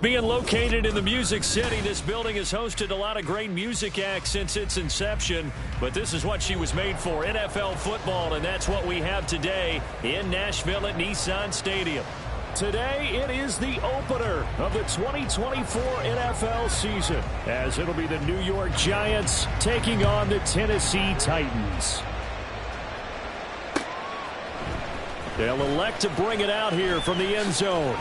Being located in the Music City, this building has hosted a lot of great music acts since its inception, but this is what she was made for, NFL football, and that's what we have today in Nashville at Nissan Stadium. Today, it is the opener of the 2024 NFL season, as it'll be the New York Giants taking on the Tennessee Titans. They'll elect to bring it out here from the end zone.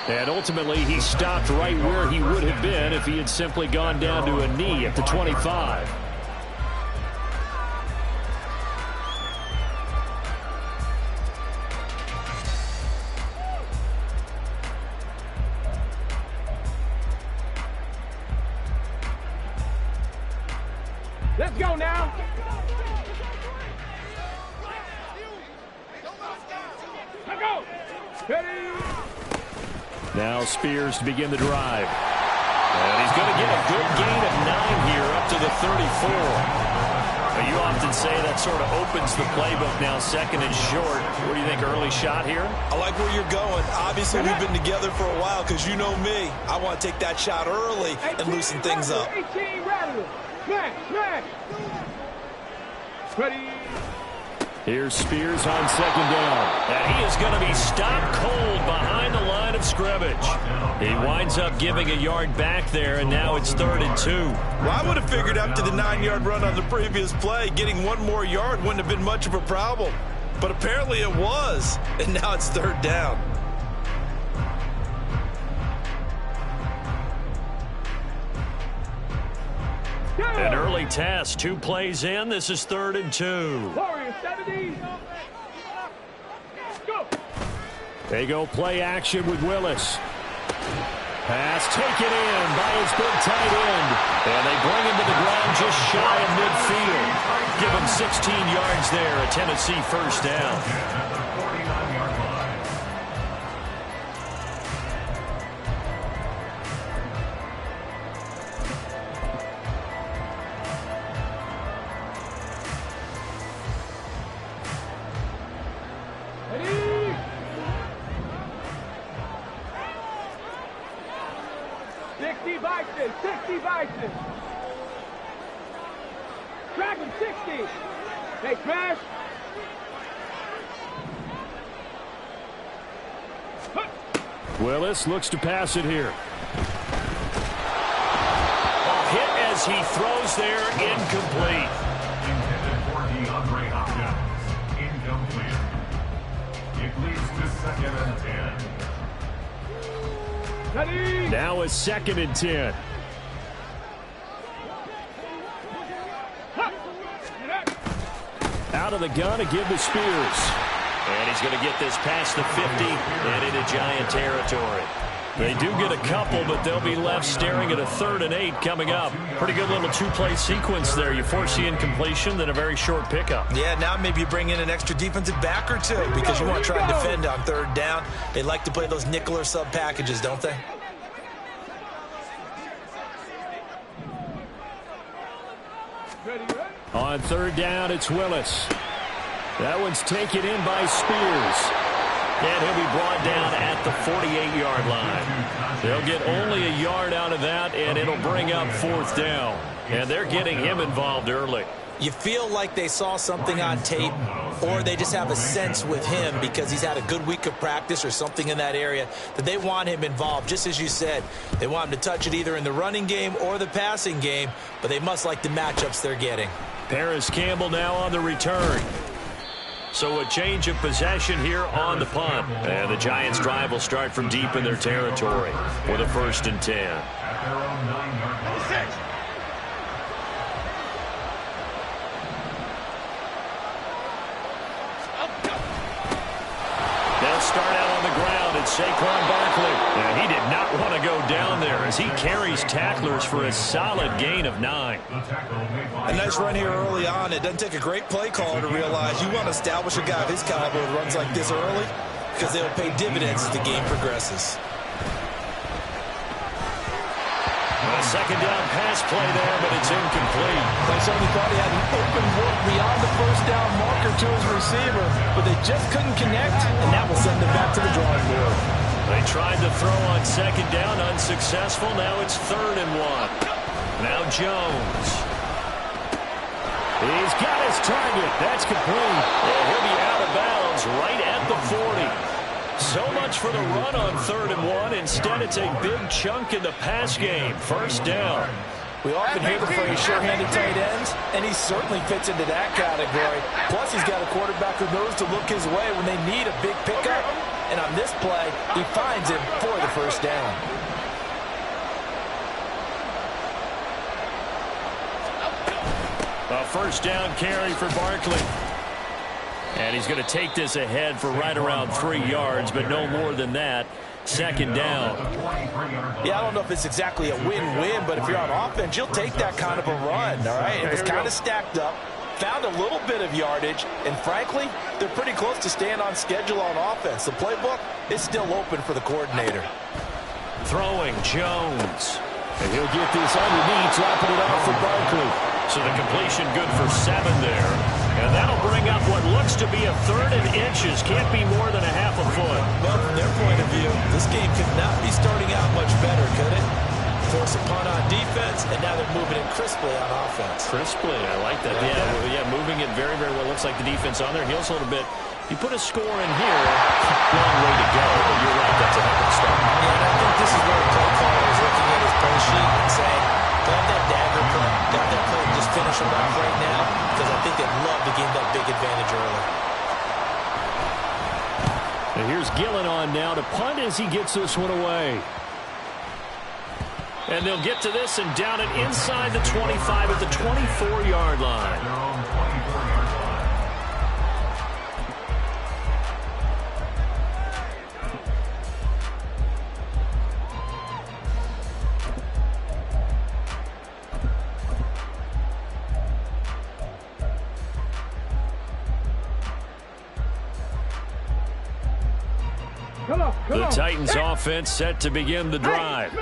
And ultimately, he stopped right where he would have been if he had simply gone down to a knee at the 25. Let's go now. Let's go. Ready. Now Spears to begin the drive. And he's going to get a good gain of 9 here up to the 34. But you often say that sort of opens the playbook now, second and short. What do you think, early shot here? I like where you're going. Obviously, we've been together for a while because you know me. I want to take that shot early and loosen things up. 18, smash. Ready. Here's Spears on second down. And he is going to be stopped cold behind the line of scrimmage. He winds up giving a yard back there, and now it's 3rd and 2. Well, I would have figured after the 9-yard run on the previous play, getting 1 more yard wouldn't have been much of a problem. But apparently it was, and now it's 3rd down. An early test, 2 plays in. This is 3rd and 2. Warriors 70. Go. They go play action with Willis. Pass taken in by his big tight end. And they bring him to the ground just shy of midfield. Give him 16 yards there, a Tennessee first down. Ready. 60 Bison. Track him, 60. Hey, crash. Willis looks to pass it here. A hit as he throws there, incomplete. Intended for DeAndre Hopkins. Incomplete. It leads to 2nd and 10. Ready. Now it's 2nd and 10. Out of the gun to give to Spears. And he's going to get this past the 50 and into Giant territory. They do get a couple, but they'll be left staring at a 3rd and 8 coming up. Pretty good little 2-play sequence there. You force the incompletion, then a very short pickup. Yeah, now maybe you bring in an extra defensive back or 2 because you want to try and defend on 3rd down. They like to play those nickel or sub packages, don't they? On 3rd down, it's Willis. That one's taken in by Spears. And he'll be brought down at the 48-yard line. They'll get only a yard out of that, and it'll bring up 4th down. And they're getting him involved early. You feel like they saw something on tape, or they just have a sense with him because he's had a good week of practice or something in that area that they want him involved. Just as you said, they want him to touch it either in the running game or the passing game, but they must like the matchups they're getting. Paris Campbell now on the return. So a change of possession here on the punt. And the Giants' drive will start from deep in their territory for the 1st and 10. At their own 9-yard line. They'll start out on the ground. It's Saquon Barkley. And he did not want to go down there as he carries tacklers for a solid gain of 9. A nice run here early on. It doesn't take a great play caller to realize you want to establish a guy of his caliber who runs like this early because they'll pay dividends as the game progresses. A 2nd down pass play there, but it's incomplete. They certainly thought he had an open look beyond the 1st down marker to his receiver, but they just couldn't connect, and that will send them back to the drawing board. They tried to throw on second down, unsuccessful. Now it's 3rd and 1. Now Jones. He's got his target. That's complete. And he'll be out of bounds right at the 40. So much for the run on 3rd and 1. Instead, it's a big chunk in the pass game. 1st down. We often hear the phrase sure-handed tight ends, and he certainly fits into that category. Plus, he's got a quarterback who knows to look his way when they need a big pickup. And on this play, he finds him for the 1st down. A 1st down carry for Barkley. And he's going to take this ahead for right around 3 yards, but no more than that. 2nd down. Yeah, I don't know if it's exactly a win-win, but if you're on offense, you'll take that kind of a run, all right? It was kind of stacked up, found a little bit of yardage, and frankly, they're pretty close to staying on schedule on offense. The playbook is still open for the coordinator. Throwing Jones. And he'll get this underneath, dropping it off for Barkley. So the completion good for 7 there. And that'll bring up what looks to be a 3rd and inches. Can't be more than a half a foot. Well, from their point of view, this game could not be starting out much better, could it? Force a punt on defense, and now they're moving it crisply on offense. Crisply, I like that. Yeah, moving it very, very well. Looks like the defense on there. Heels a little bit. You put a score in here, long way to go, but you're right, that's a heck of a start. Yeah, and I think this is where the play caller is looking at his play sheet and saying, grab that dagger play, grab that play and just finish them off right now, because I think they'd love to gain that big advantage early. And here's Gillen on now to punt as he gets this one away. And they'll get to this and down it inside the 25 at the 24-yard line. The Titans offense set to begin the drive.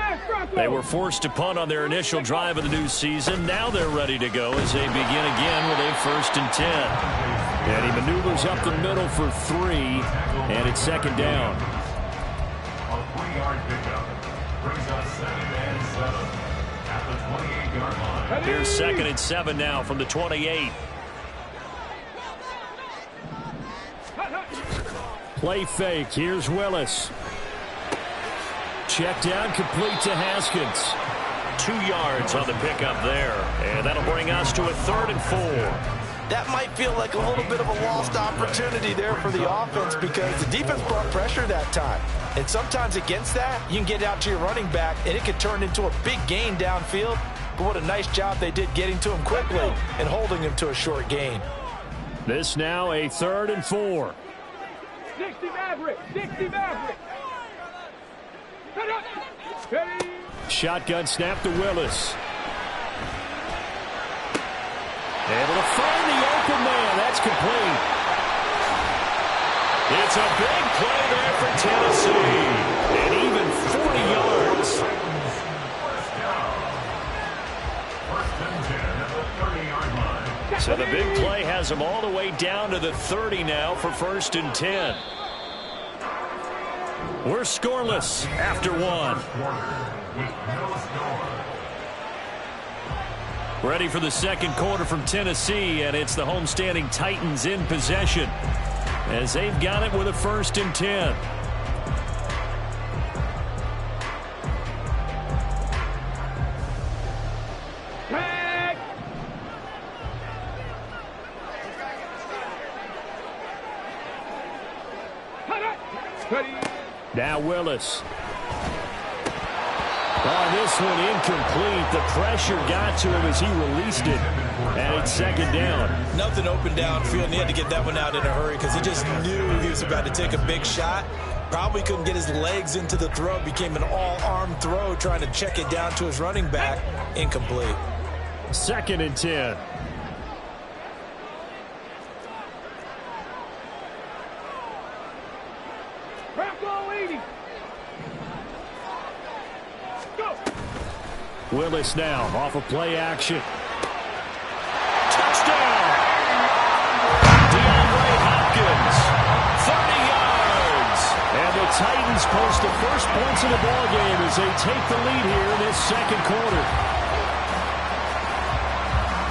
They were forced to punt on their initial drive of the new season. Now they're ready to go as they begin again with a 1st and 10. And he maneuvers up the middle for 3, and it's 2nd down. A 3-yard pickup brings us 2nd and 7 at the 28-yard line. Here's 2nd and 7 now from the 28. Play fake. Here's Willis. Check down, complete to Haskins. 2 yards on the pickup there. And that'll bring us to a 3rd and 4. That might feel like a little bit of a lost opportunity there for the offense because the defense brought pressure that time. And sometimes against that, you can get out to your running back, and it could turn into a big gain downfield. But what a nice job they did getting to him quickly and holding him to a short gain. This now a 3rd and 4. 60 Maverick, 60 Maverick. Shotgun snap to Willis. Able to find the open man. That's complete. It's a big play there for Tennessee. And even 40 yards. So the big play has them all the way down to the 30 now for 1st and 10. We're scoreless after 1. Ready for the 2nd quarter from Tennessee, and it's the homestanding Titans in possession as they've got it with a 1st and 10. Now Willis. On this one, incomplete. The pressure got to him as he released it. And it's 2nd down. Nothing open downfield, and he had to get that one out in a hurry because he just knew he was about to take a big shot. Probably couldn't get his legs into the throw. Became an all-arm throw trying to check it down to his running back. Incomplete. 2nd and 10. Willis now off of play action. Touchdown! DeAndre Hopkins, 30 yards. And the Titans post the first points of the ballgame as they take the lead here in this second quarter.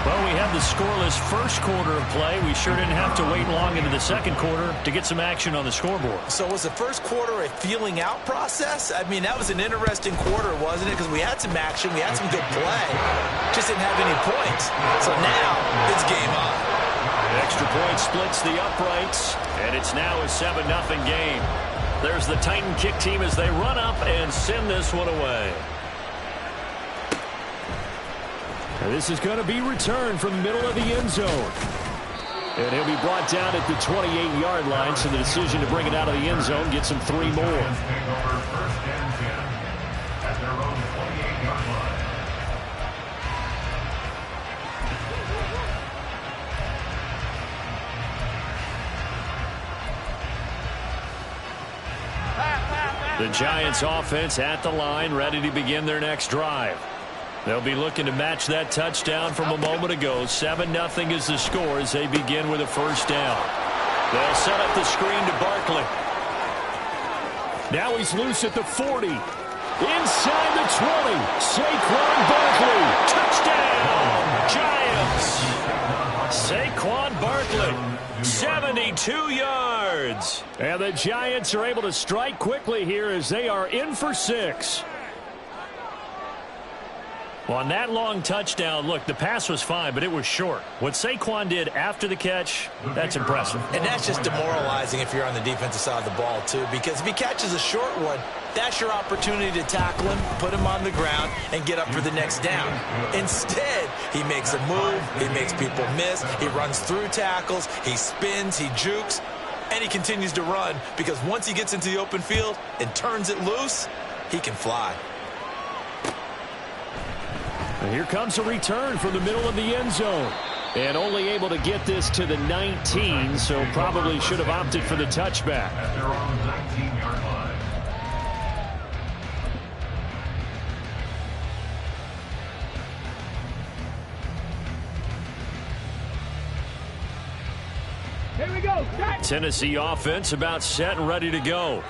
Well, we have the scoreless first quarter of play. We sure didn't have to wait long into the second quarter to get some action on the scoreboard. So was the first quarter a feeling out process? I mean, that was an interesting quarter, wasn't it? Because we had some action, we had some good play, just didn't have any points. So now it's game on. Extra point splits the uprights, and it's now a 7-0 game. There's the Titan kick team as they run up and send this one away. And this is going to be returned from the middle of the end zone. And he'll be brought down at the 28-yard line, so the decision to bring it out of the end zone gets him 3 more. The Giants offense at the line, ready to begin their next drive. They'll be looking to match that touchdown from a moment ago. 7-0 is the score as they begin with a first down. They'll set up the screen to Barkley. Now he's loose at the 40. Inside the 20. Saquon Barkley. Touchdown, Giants. Saquon Barkley, 72 yards. And the Giants are able to strike quickly here as they are in for 6. On that long touchdown, look, the pass was fine, but it was short. What Saquon did after the catch, that's impressive. And that's just demoralizing if you're on the defensive side of the ball, too, because if he catches a short one, that's your opportunity to tackle him, put him on the ground, and get up for the next down. Instead, he makes a move, he makes people miss, he runs through tackles, he spins, he jukes, and he continues to run because once he gets into the open field and turns it loose, he can fly. And here comes a return from the middle of the end zone. And only able to get this to the 19, so probably should have opted for the touchback. At their own 19-yard line. Here we go. Tennessee offense about set and ready to go.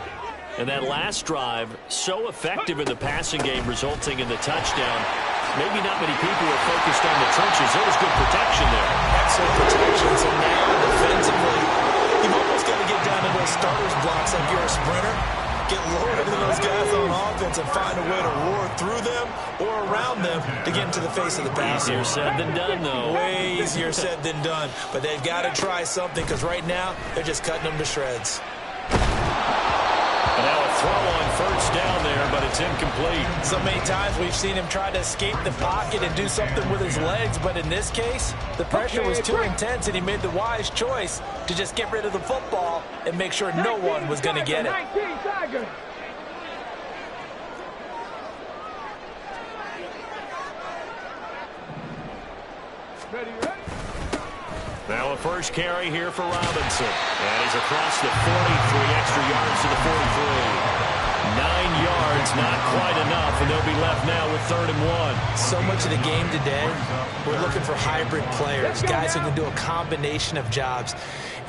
And that last drive, so effective in the passing game, resulting in the touchdown. Maybe not many people were focused on the trenches. There was good protection there. Excellent protection. So now, defensively, you've almost got to get down to those starters blocks like you're a sprinter. Get lower than those guys on offense and find a way to roar through them or around them to get into the face of the passer. Easier said than done, though. Way easier said than done. But they've got to try something because right now, they're just cutting them to shreds. And now a throw on first down there, but it's incomplete. So many times we've seen him try to escape the pocket and do something with his legs, but in this case, the pressure was too intense and he made the wise choice to just get rid of the football and make sure no one was going to get it. 19 Tigers. Ready, ready? Now a first carry here for Robinson. And he's across the 40, 3 extra yards to the 43. 9 yards, not quite enough, and they'll be left now with 3rd and 1. So much of the game today, we're looking for hybrid players, guys who can do a combination of jobs.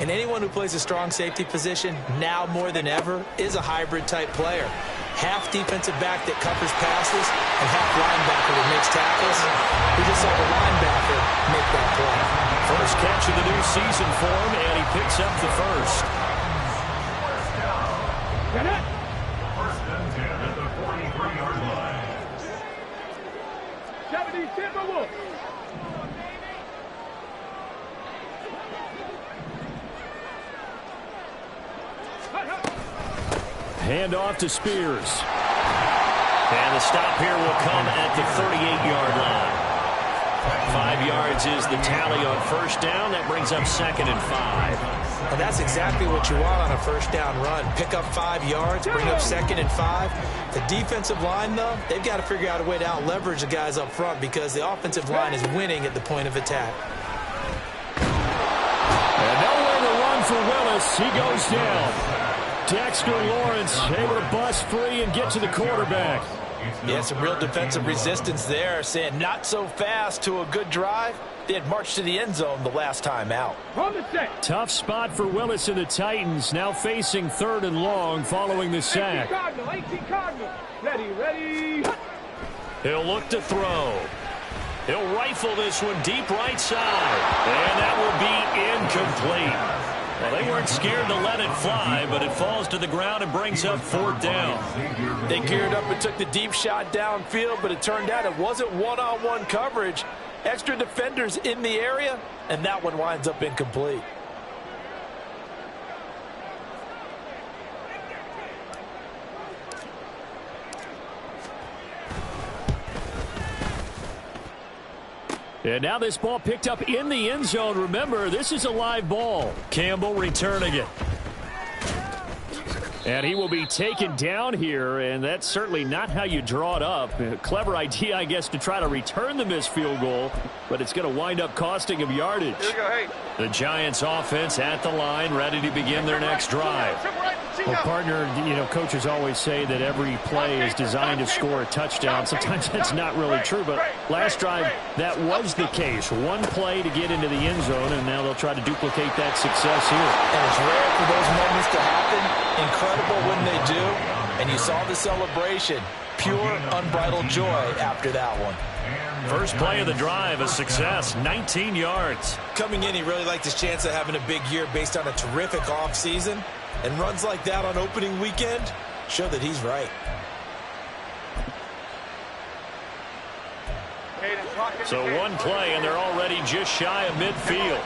And anyone who plays a strong safety position, now more than ever, is a hybrid type player. Half defensive back that covers passes and half linebacker that makes tackles. We just saw the linebacker make that play. First catch of the new season for him, and he picks up the first. Get it. First and 10 at the 43-yard line. 70 Timberwolves. Hand off to Spears. And the stop here will come at the 38-yard line. 5 yards is the tally on first down. That brings up 2nd and 5. And that's exactly what you want on a first down run. Pick up 5 yards, bring up 2nd and 5. The defensive line, though, they've got to figure out a way to out-leverage the guys up front because the offensive line is winning at the point of attack. And nowhere to run for Willis. He goes down. Dexter Lawrence able to bust free and get to the quarterback. Yeah, some real defensive resistance there, saying not so fast to a good drive. they had marched to the end zone the last time out. On the set. Tough spot for Willis and the Titans, now facing 3rd and long following the sack. 18 Cardinal. Ready. He'll look to throw. He'll rifle this one deep right side. And that will be incomplete. Well, they weren't scared to let it fly, but it falls to the ground and brings up 4th down. They geared up and took the deep shot downfield, but it turned out it wasn't one-on-one coverage. Extra defenders in the area, and that one winds up incomplete. And now this ball picked up in the end zone. Remember, this is a live ball. Campbell returning it. And he will be taken down here, and that's certainly not how you draw it up. A clever idea, I guess, to try to return the missed field goal, but it's going to wind up costing him yardage. Here we go, hey. The Giants offense at the line, ready to begin their next drive. Well, partner, coaches always say that every play is designed to score a touchdown. Sometimes that's not really true, but last drive, that was the case. One play to get into the end zone, and now they'll try to duplicate that success here. And it's rare for those moments to happen. Incredible when they do. And you saw the celebration. Pure, unbridled joy after that one. First play of the drive, a success, 19 yards. Coming in, he really liked his chance of having a big year based on a terrific offseason. And runs like that on opening weekend show that he's right. So one play, and they're already just shy of midfield.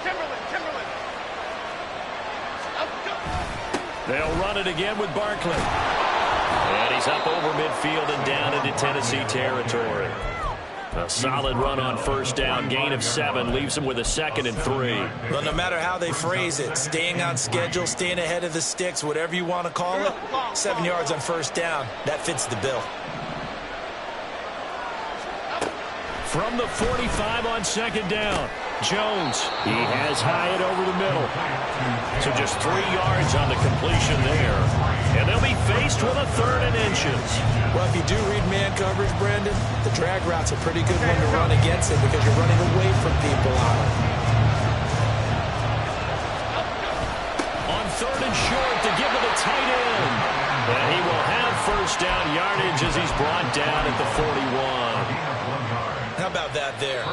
They'll run it again with Barkley. And he's up over midfield and down into Tennessee territory. A solid run on first down, gain of 7, leaves him with a 2nd and 3. Well, no matter how they phrase it, staying on schedule, staying ahead of the sticks, whatever you want to call it, 7 yards on first down, that fits the bill. From the 45 on 2nd down, Jones. He has Hyatt over the middle. So just 3 yards on the completion there. And they'll be faced with a 3rd and inches. Well, if you do read man coverage, Brandon, the drag route's a pretty good one to run against it because you're running away from people on it. On 3rd and short to give it a tight end. And he will have first down yardage as he's brought down at the 41. How about that there?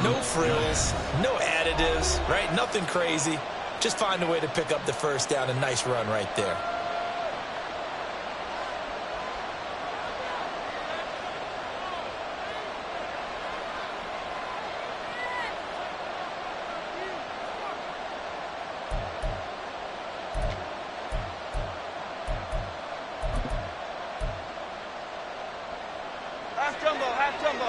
No frills, no additives, right? Nothing crazy. Just find a way to pick up the first down. A nice run right there. Half jumbo.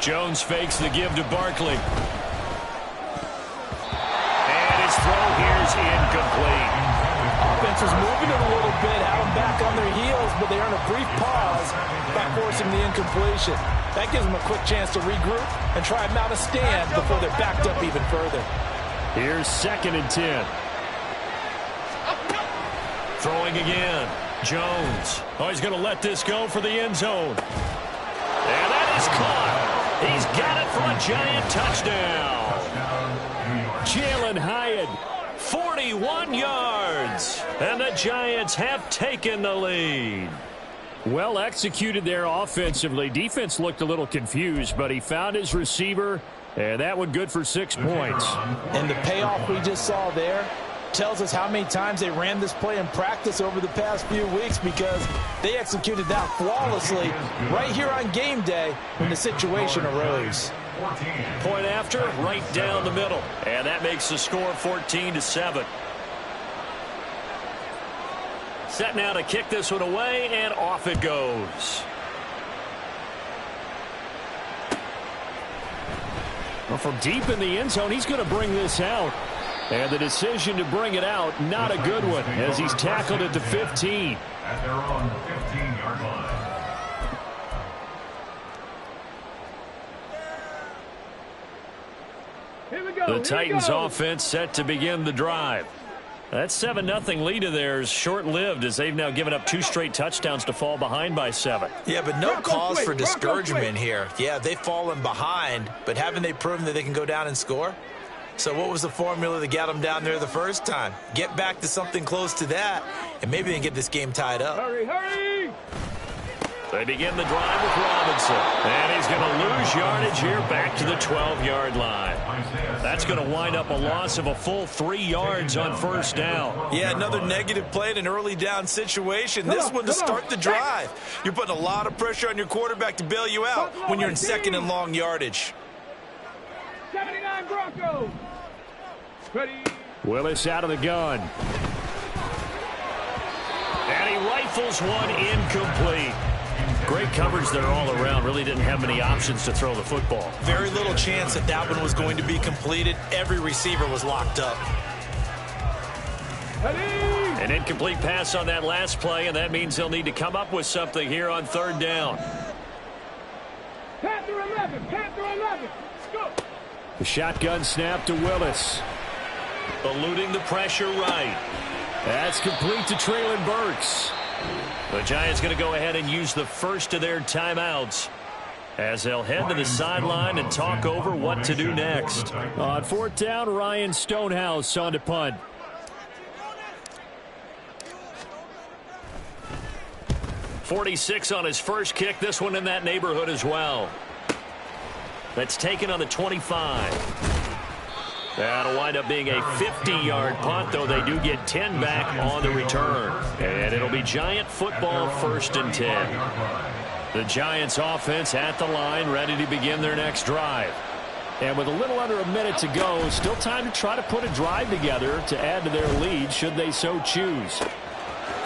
Jones fakes the give to Barkley. And his throw here's incomplete. Offense is moving it a little bit, have them back on their heels, but they earn a brief pause by forcing the incompletion. That gives them a quick chance to regroup and try and mount a stand before they're backed up even further. Here's 2nd and 10. Throwing again. Jones. Oh, he's going to let this go for the end zone. And that is caught. He's got it for a Giant touchdown. Jalen Hyatt, 41 yards. And the Giants have taken the lead. Well executed there offensively. Defense looked a little confused, but he found his receiver, and that one good for 6 points. And the payoff we just saw there tells us how many times they ran this play in practice over the past few weeks, because they executed that flawlessly right here on game day when the situation arose. Point after, right down the middle. And that makes the score 14-7. Set now to kick this one away, and off it goes. Well, from deep in the end zone, he's going to bring this out. And the decision to bring it out, not a good one, as he's tackled at the 15. At their own 15-yard line. Here we go. The Titans offense set to begin the drive. That 7-0 lead of theirs short-lived as they've now given up 2 straight touchdowns to fall behind by 7. Yeah, but no cause for discouragement here. Yeah, they've fallen behind, but haven't they proven that they can go down and score? So what was the formula that got them down there the first time? Get back to something close to that, and maybe they can get this game tied up. Hurry, hurry! They begin the drive with Robinson. And he's going to lose yardage here back to the 12-yard line. That's going to wind up a loss of a full 3 yards on first down. Yeah, another negative play in an early down situation. This one to start the drive. You're putting a lot of pressure on your quarterback to bail you out when you're in second and long yardage. 79 Broncos. Ready. Willis out of the gun. And he rifles one incomplete. Great coverage there all around. Really didn't have many options to throw the football. Very little chance that that one was going to be completed. Every receiver was locked up. Ready. An incomplete pass on that last play, and that means they'll need to come up with something here on third down. Panther 11. Panther 11. Go. The shotgun snap to Willis. Eluding the pressure right. That's complete to Traylon Burks. The Giants going to go ahead and use the first of their timeouts as they'll head to the sideline and talk over what to do next. On fourth down, Ryan Stonehouse on to punt. .46 on his first kick. This one in that neighborhood as well. That's taken on the 25. That'll wind up being a 50-yard punt, though they do get 10 back on the return. And it'll be Giant football, 1st and 10. The Giants offense at the line, ready to begin their next drive. And with a little under a minute to go, still time to try to put a drive together to add to their lead should they so choose.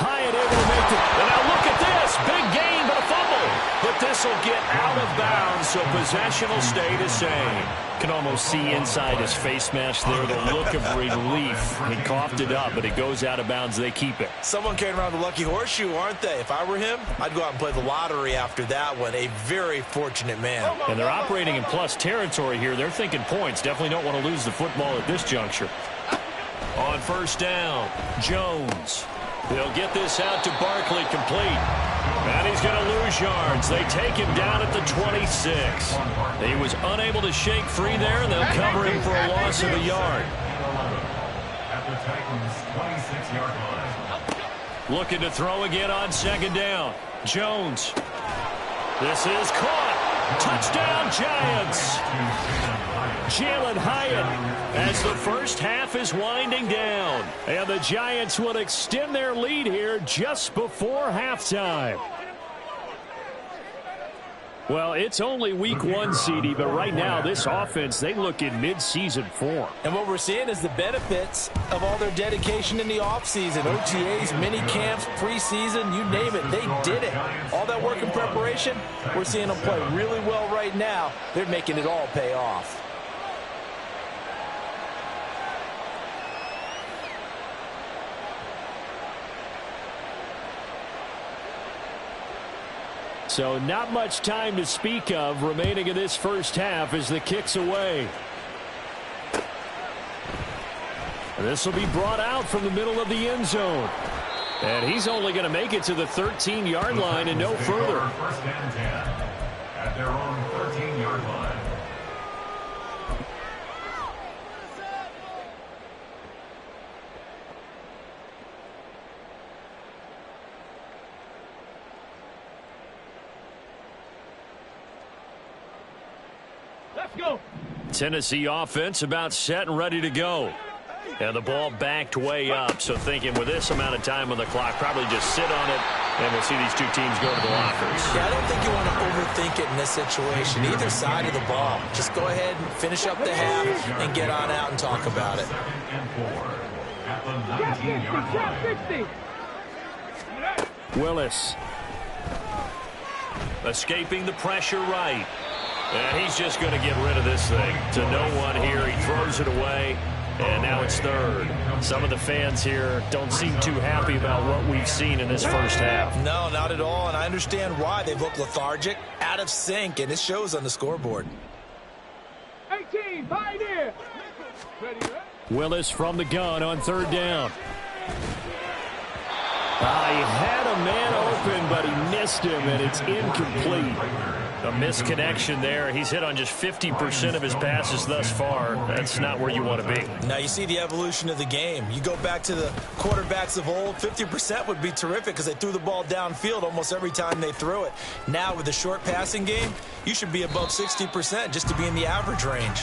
Hyatt able to make it. And now look at this. Big gain, but a fumble. But this will get out of bounds, so possession will stay the same. Can almost see inside his face mask there the look of relief. He coughed it up, but it goes out of bounds. They keep it. Someone carrying around the lucky horseshoe, aren't they? If I were him, I'd go out and play the lottery after that one. A very fortunate man. And they're operating in plus territory here. They're thinking points. Definitely don't want to lose the football at this juncture. On first down, Jones. They'll get this out to Barkley, complete. And he's going to lose yards. They take him down at the 26. He was unable to shake free there, and they'll cover him for a loss of a yard. At the Titans' 26-yard line. Looking to throw again on second down. Jones. This is caught. Touchdown, Giants. Jalen Hyatt as the first half is winding down. And the Giants will extend their lead here just before halftime. Well, it's only week 1, CD, but right now this offense, they look in mid-season form. And what we're seeing is the benefits of all their dedication in the offseason. OTAs, mini camps, preseason, you name it, they did it. All that work and preparation, we're seeing them play really well right now. They're making it all pay off. So not much time to speak of remaining in this first half as the kick's away. This will be brought out from the middle of the end zone. And he's only going to make it to the 13-yard line and no further. 1st and 10 at their own 13-yard line. Let's go. Tennessee offense about set and ready to go. And the ball backed way up. So thinking with this amount of time on the clock, probably just sit on it, and we'll see these two teams go to the lockers. Yeah, I don't think you want to overthink it in this situation. Either side of the ball. Just go ahead and finish up the half and get on out and talk about it. 2nd and 4 at the Trap 60, 19-yard trap line. 60. Willis. Escaping the pressure right. And he's just going to get rid of this thing. To no one here. He throws it away. And now it's third. Some of the fans here don't seem too happy about what we've seen in this first half. No, not at all. And I understand why. They've looked lethargic, out of sync, and it shows on the scoreboard. 18, Pioneer. Ready, ready. Willis from the gun on third down. He had a man open, but he missed him, and it's incomplete. A misconnection there. He's hit on just 50% of his passes thus far. That's not where you want to be. Now you see the evolution of the game. You go back to the quarterbacks of old, 50% would be terrific because they threw the ball downfield almost every time they threw it. Now with the short passing game, you should be above 60% just to be in the average range.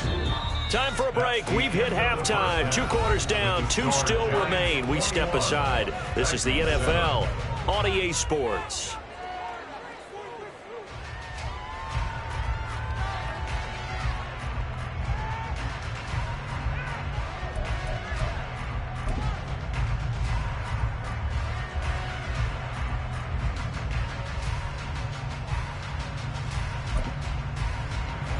Time for a break. We've hit halftime. 2 quarters down, 2 still remain. We step aside. This is the NFL on EA Sports.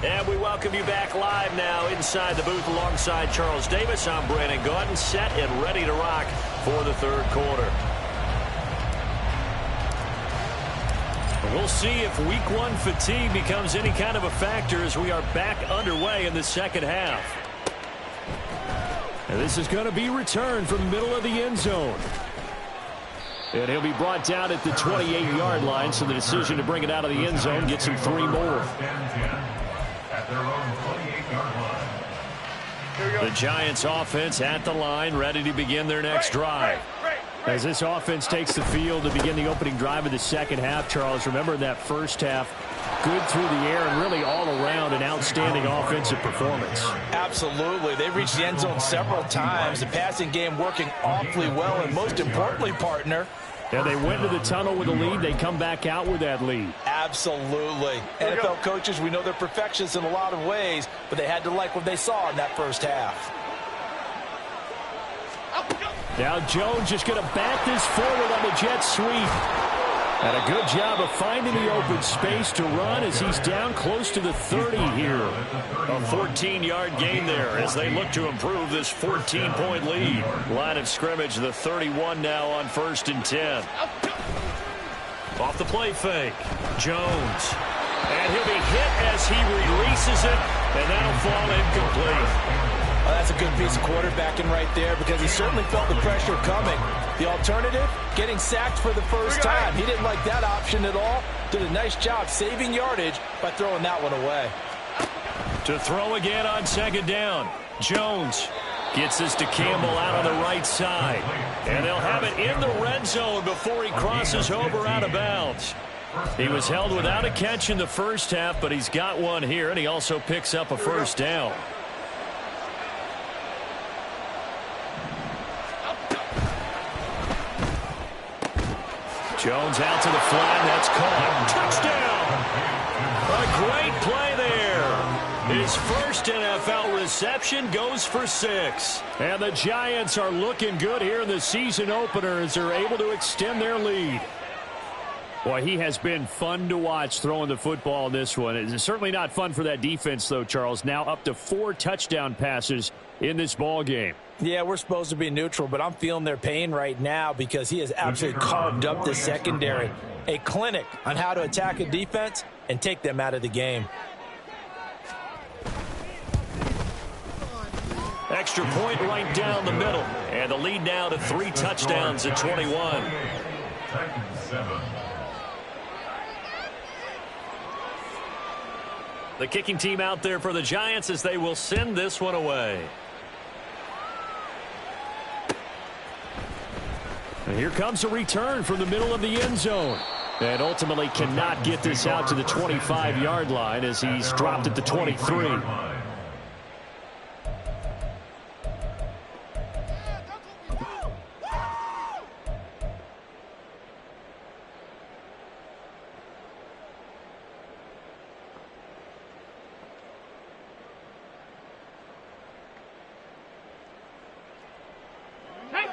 And we welcome you back live now inside the booth alongside Charles Davis. I'm Brandon Gaudin, set and ready to rock for the third quarter. We'll see if week 1 fatigue becomes any kind of a factor as we are back underway in the second half. And this is going to be returned from the middle of the end zone. And he'll be brought down at the 28-yard line, so the decision to bring it out of the end zone gets him 3 more. At their own 28-yard line. The Giants offense at the line, ready to begin their next drive. As this offense takes the field to begin the opening drive of the second half, Charles, remember in that first half, good through the air and really all around an outstanding offensive performance. Absolutely. They reached the end zone several times. The passing game working awfully well, and most importantly, partner, and they went to the tunnel with a lead. They come back out with that lead. Absolutely. NFL coaches, we know they're perfectionists in a lot of ways, but they had to like what they saw in that first half. Now Jones just going to bat this forward on the jet sweep. And a good job of finding the open space to run as he's down close to the 30 here. A 14-yard gain there as they look to improve this 14-point lead. Line of scrimmage, the 31 now on 1st and 10. Off the play fake, Jones. And he'll be hit as he releases it, and that'll fall incomplete. Well, that's a good piece of quarterbacking right there because he certainly felt the pressure coming. The alternative, getting sacked for the first time. He didn't like that option at all. Did a nice job saving yardage by throwing that one away. To throw again on 2nd down. Jones gets this to Campbell out on the right side. And they'll have it in the red zone before he crosses over out of bounds. He was held without a catch in the first half, but he's got one here, and he also picks up a first down. Jones out to the flat. That's caught. Touchdown! A great play there. His first NFL reception goes for 6. And the Giants are looking good here in the season opener as they're able to extend their lead. Boy, he has been fun to watch throwing the football in this one. It's certainly not fun for that defense, though, Charles. Now up to 4 touchdown passes in this ball game. Yeah, we're supposed to be neutral, but I'm feeling their pain right now because he has absolutely carved up the secondary. A clinic on how to attack a defense and take them out of the game. Extra point right down the middle. And the lead now to 3 touchdowns at 21. The kicking team out there for the Giants as they will send this one away. And here comes a return from the middle of the end zone. And ultimately cannot get this out to the 25-yard line as he's dropped at the 23.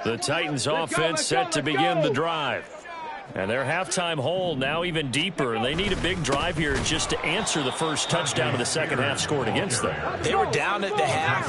The Titans offense set to begin the drive. And their halftime hole now even deeper. And they need a big drive here just to answer the first touchdown of the second half scored against them. They were down at the half.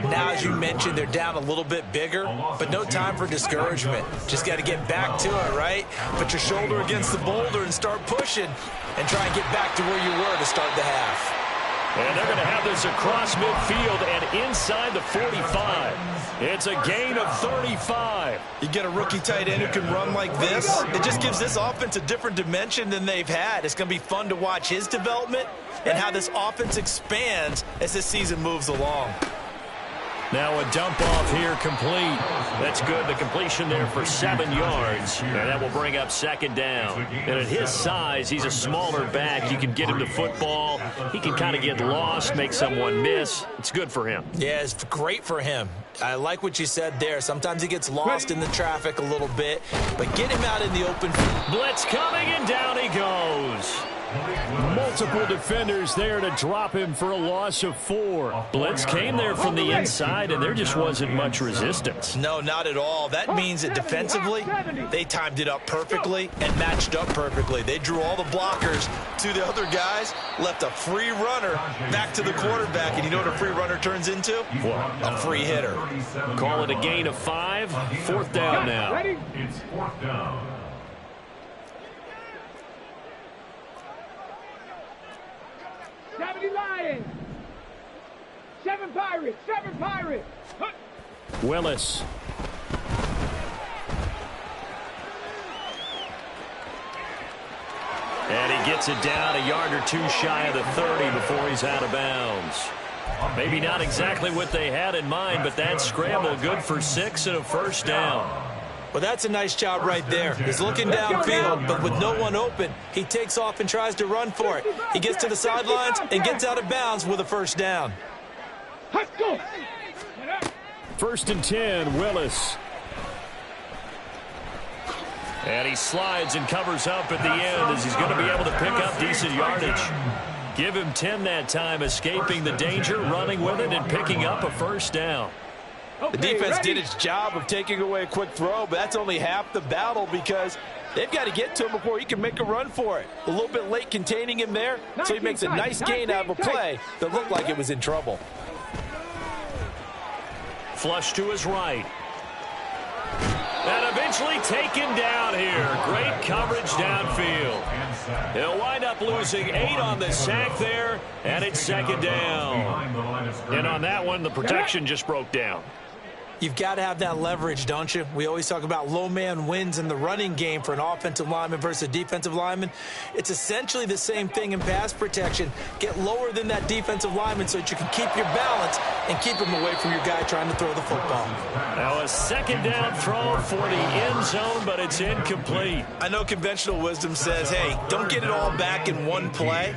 Now, as you mentioned, they're down a little bit bigger, but no time for discouragement. Just got to get back to it, right? Put your shoulder against the boulder and start pushing and try and get back to where you were to start the half. And they're going to have this across midfield and inside the 45. It's a gain of 35. You get a rookie tight end who can run like this. It just gives this offense a different dimension than they've had. It's going to be fun to watch his development and how this offense expands as this season moves along. Now a dump off here complete. That's good. The completion there for 7 yards. And that will bring up second down. And at his size, he's a smaller back. You can get him the football. He can kind of get lost, make someone miss. It's good for him. Yeah, it's great for him. I like what you said there. Sometimes he gets lost in the traffic a little bit, but get him out in the open. Blitz coming, and down he goes. Multiple defenders there to drop him for a loss of 4. Blitz came there from the inside, and there just wasn't much resistance. No, not at all. That means that defensively, they timed it up perfectly and matched up perfectly. They drew all the blockers to the other guys, left a free runner back to the quarterback, and you know what a free runner turns into? What? A free hitter. Call it a gain of 5. 4th down now. It's 4th down. Lions. 7 Pirates. 7 Pirates. Willis. And he gets it down a yard or 2 shy of the 30 before he's out of bounds. Maybe not exactly what they had in mind, but that scramble good for 6 and a first down. Well, that's a nice job right there. He's looking downfield, but with no one open, he takes off and tries to run for it. He gets to the sidelines and gets out of bounds with a first down. Let's go. 1st and 10, Willis. And he slides and covers up at the end as he's going to be able to pick up decent yardage. Give him 10 that time, escaping the danger, running with it, and picking up a first down. The defense did its job of taking away a quick throw, but that's only half the battle because they've got to get to him before he can make a run for it. A little bit late containing him there, so he makes a nice gain out of a play that looked like it was in trouble. Flush to his right. And eventually taken down here. Great coverage downfield. He'll wind up losing 8 on the sack there, and it's 2nd down. And on that one, the protection just broke down. You've got to have that leverage, don't you? We always talk about low man wins in the running game for an offensive lineman versus a defensive lineman. It's essentially the same thing in pass protection. Get lower than that defensive lineman so that you can keep your balance and keep him away from your guy trying to throw the football. Now a 2nd down throw for the end zone, but it's incomplete. I know conventional wisdom says, hey, don't get it all back in one play,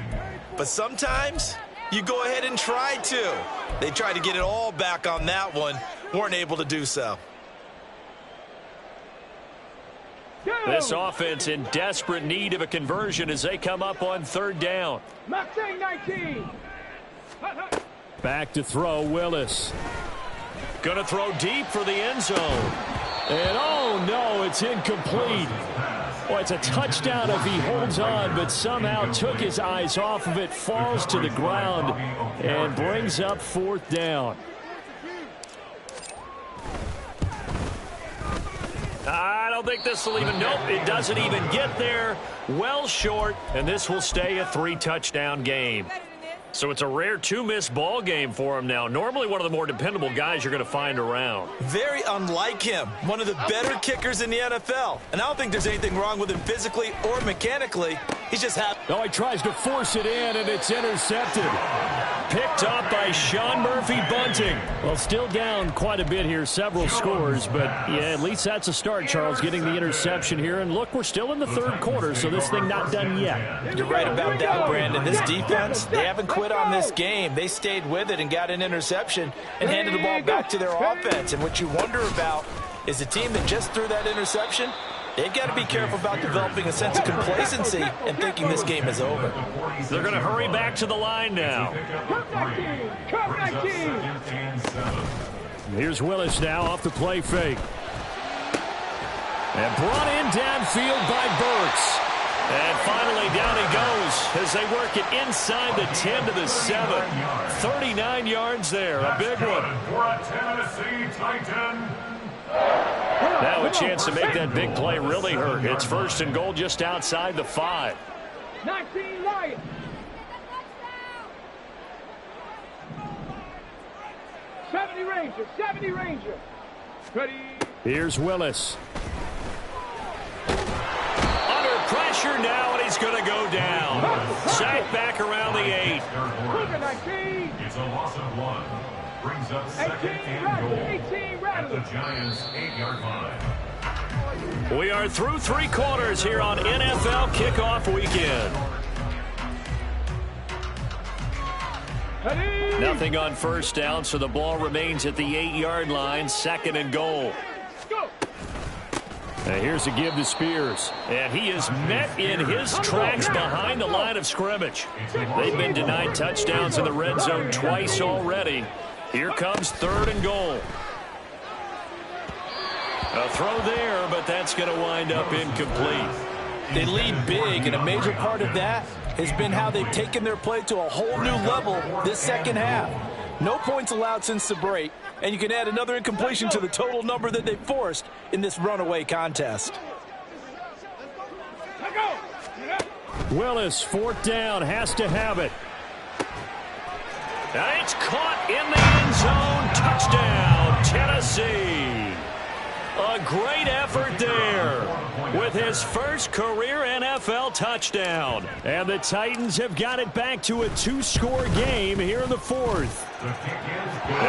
but sometimes you go ahead and try to. They tried to get it all back on that one. Weren't able to do so. This offense in desperate need of a conversion as they come up on 3rd down. Mustang 19. Back to throw, Willis. Gonna throw deep for the end zone. And oh no, it's incomplete. Well, it's a touchdown if he holds on, but somehow took his eyes off of it, falls to the ground, and brings up 4th down. I don't think this will even, nope, it doesn't even get there. Well short, and this will stay a 3-touchdown game. So it's a rare 2-miss ball game for him now. Normally one of the more dependable guys you're going to find around. Very unlike him. One of the better kickers in the NFL. And I don't think there's anything wrong with him physically or mechanically. He's just happy. Oh, he tries to force it in, and it's intercepted. Picked up by Sean Murphy Bunting. Well, still down quite a bit here, several scores, but yeah, at least that's a start, Charles, getting the interception here. And look, we're still in the 3rd quarter, so this thing not done yet. You're right about that, Brandon. This defense, they haven't quit on this game. They stayed with it and got an interception and handed the ball back to their offense. And what you wonder about is the team that just threw that interception, they've got to be careful about developing a sense of complacency and thinking this game is over. They're going to hurry back to the line now. Here's Willis now off the play fake. And brought in downfield by Burks. And finally down he goes as they work it inside the 10 to the 7. 39 yards there, a big one. For a Tennessee Titan. Now a chance to make that big play really hurt. It's 1st and goal just outside the 5. 19 Lions. 70 Ranger, 70 Ranger. Ready. Here's Willis. Under pressure now, and he's going to go down. Sacked back around the 8. Cougar 19. It's a loss of 1. Brings up second 18 and goal 18 at the Giants' 8-yard line. We are through 3 quarters here on NFL Kickoff Weekend. Ready. Nothing on first down, so the ball remains at the 8-yard line, 2nd and goal. Go. Here's a give to Spears, and he is met in his tracks behind the line of scrimmage. They've been denied touchdowns in the red zone twice already. Here comes 3rd and goal. A throw there, but that's going to wind up incomplete. They lead big, and a major part of that has been how they've taken their play to a whole new level this second half. No points allowed since the break, and you can add another incompletion to the total number that they forced in this runaway contest. Let go. Willis, 4th down, has to have it. And it's caught in the end zone. Touchdown, Tennessee. A great effort there with his first career NFL touchdown. And the Titans have got it back to a 2-score game here in the 4th.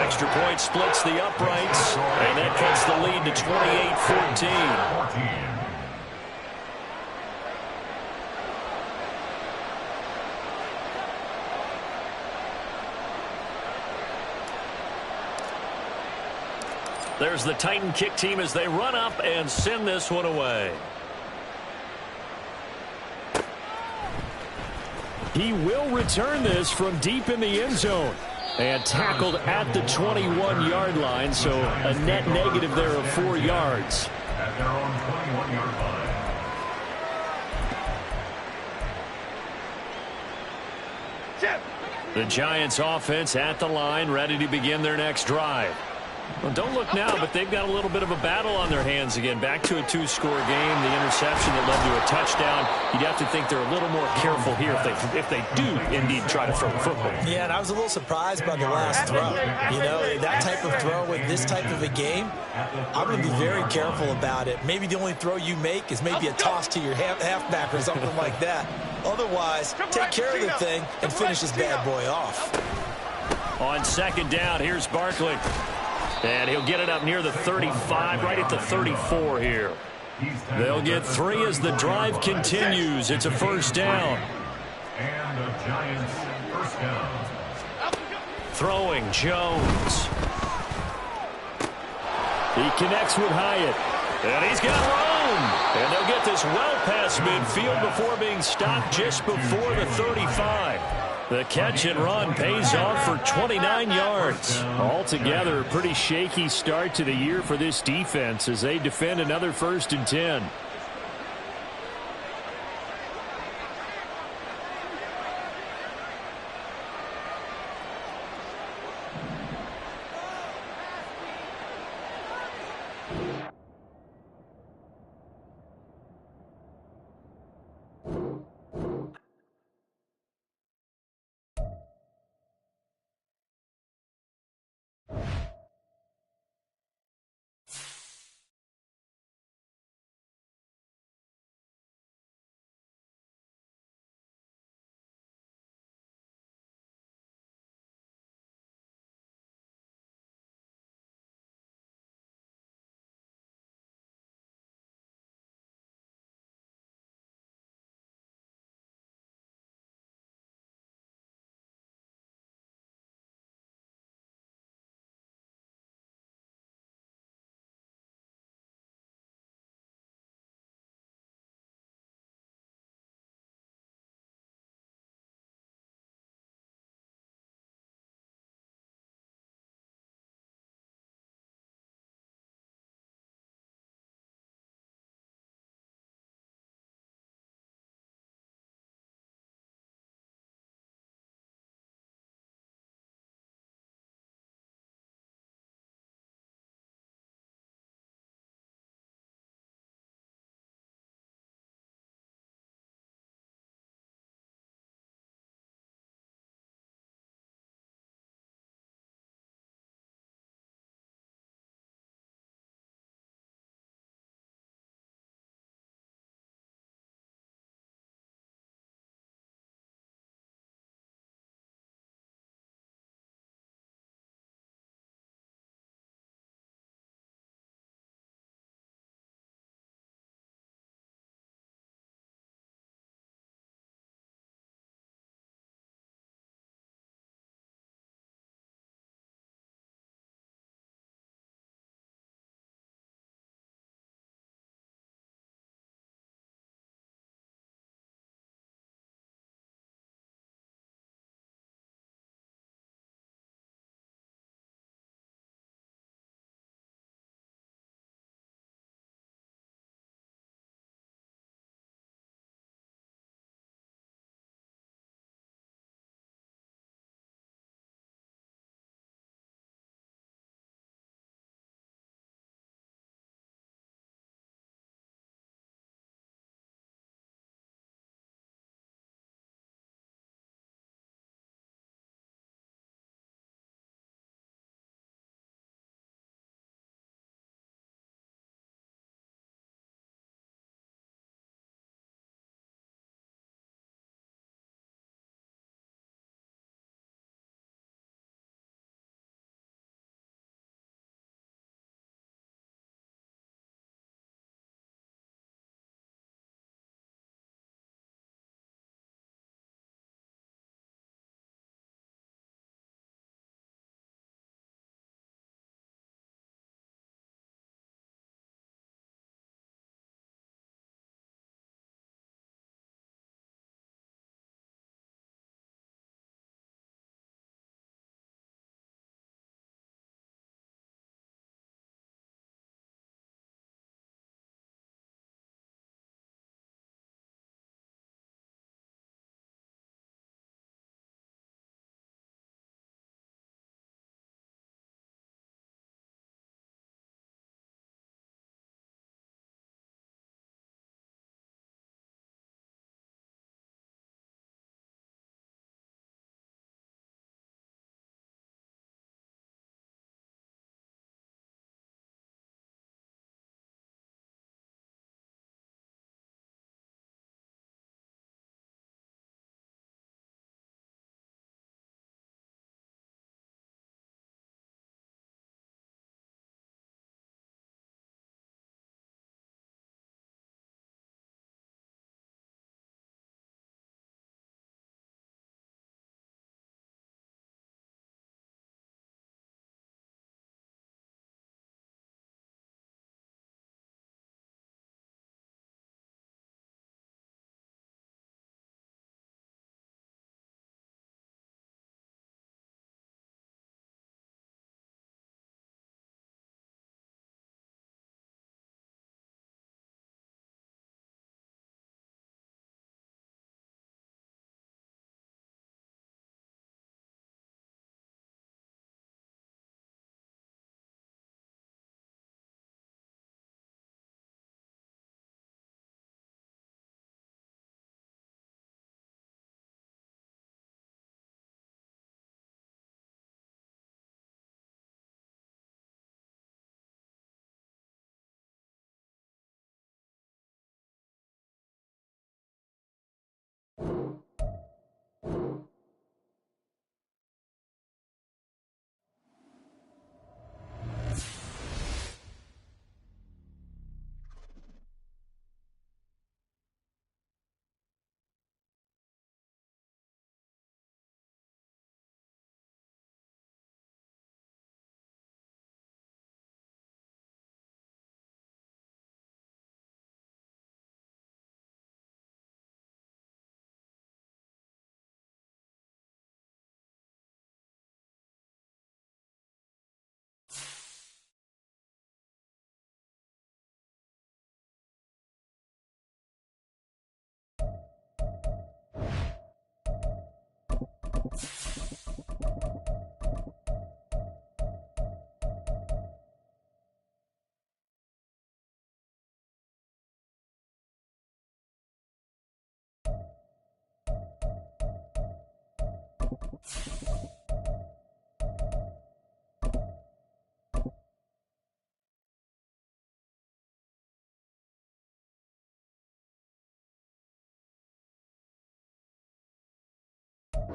Extra point splits the uprights, and that cuts the lead to 28-14. There's the Titan kick team as they run up and send this one away. He will return this from deep in the end zone. And tackled at the 21-yard line, so a net negative there of 4 yards. At their own 21-yard line. The Giants offense at the line, ready to begin their next drive. Well, don't look now, but they've got a little bit of a battle on their hands again. Back to a 2-score game. The interception that led to a touchdown. You'd have to think they're a little more careful here if they do indeed try to throw the football. Yeah, and I was a little surprised by the last throw. You know, that type of throw with this type of a game, I'm going to be very careful about it. Maybe the only throw you make is maybe a toss to your halfback or something like that. Otherwise, take care of the thing and finish this bad boy off. On 2nd down, here's Barkley. And he'll get it up near the 35, right at the 34 here. They'll get 3 as the drive continues. It's a 1st down. And the Giants' 1st down. Throwing Jones. He connects with Hyatt. And he's got room. And they'll get this well past midfield before being stopped just before the 35. The catch and run pays off for 29 yards. Altogether, a pretty shaky start to the year for this defense as they defend another 1st and 10.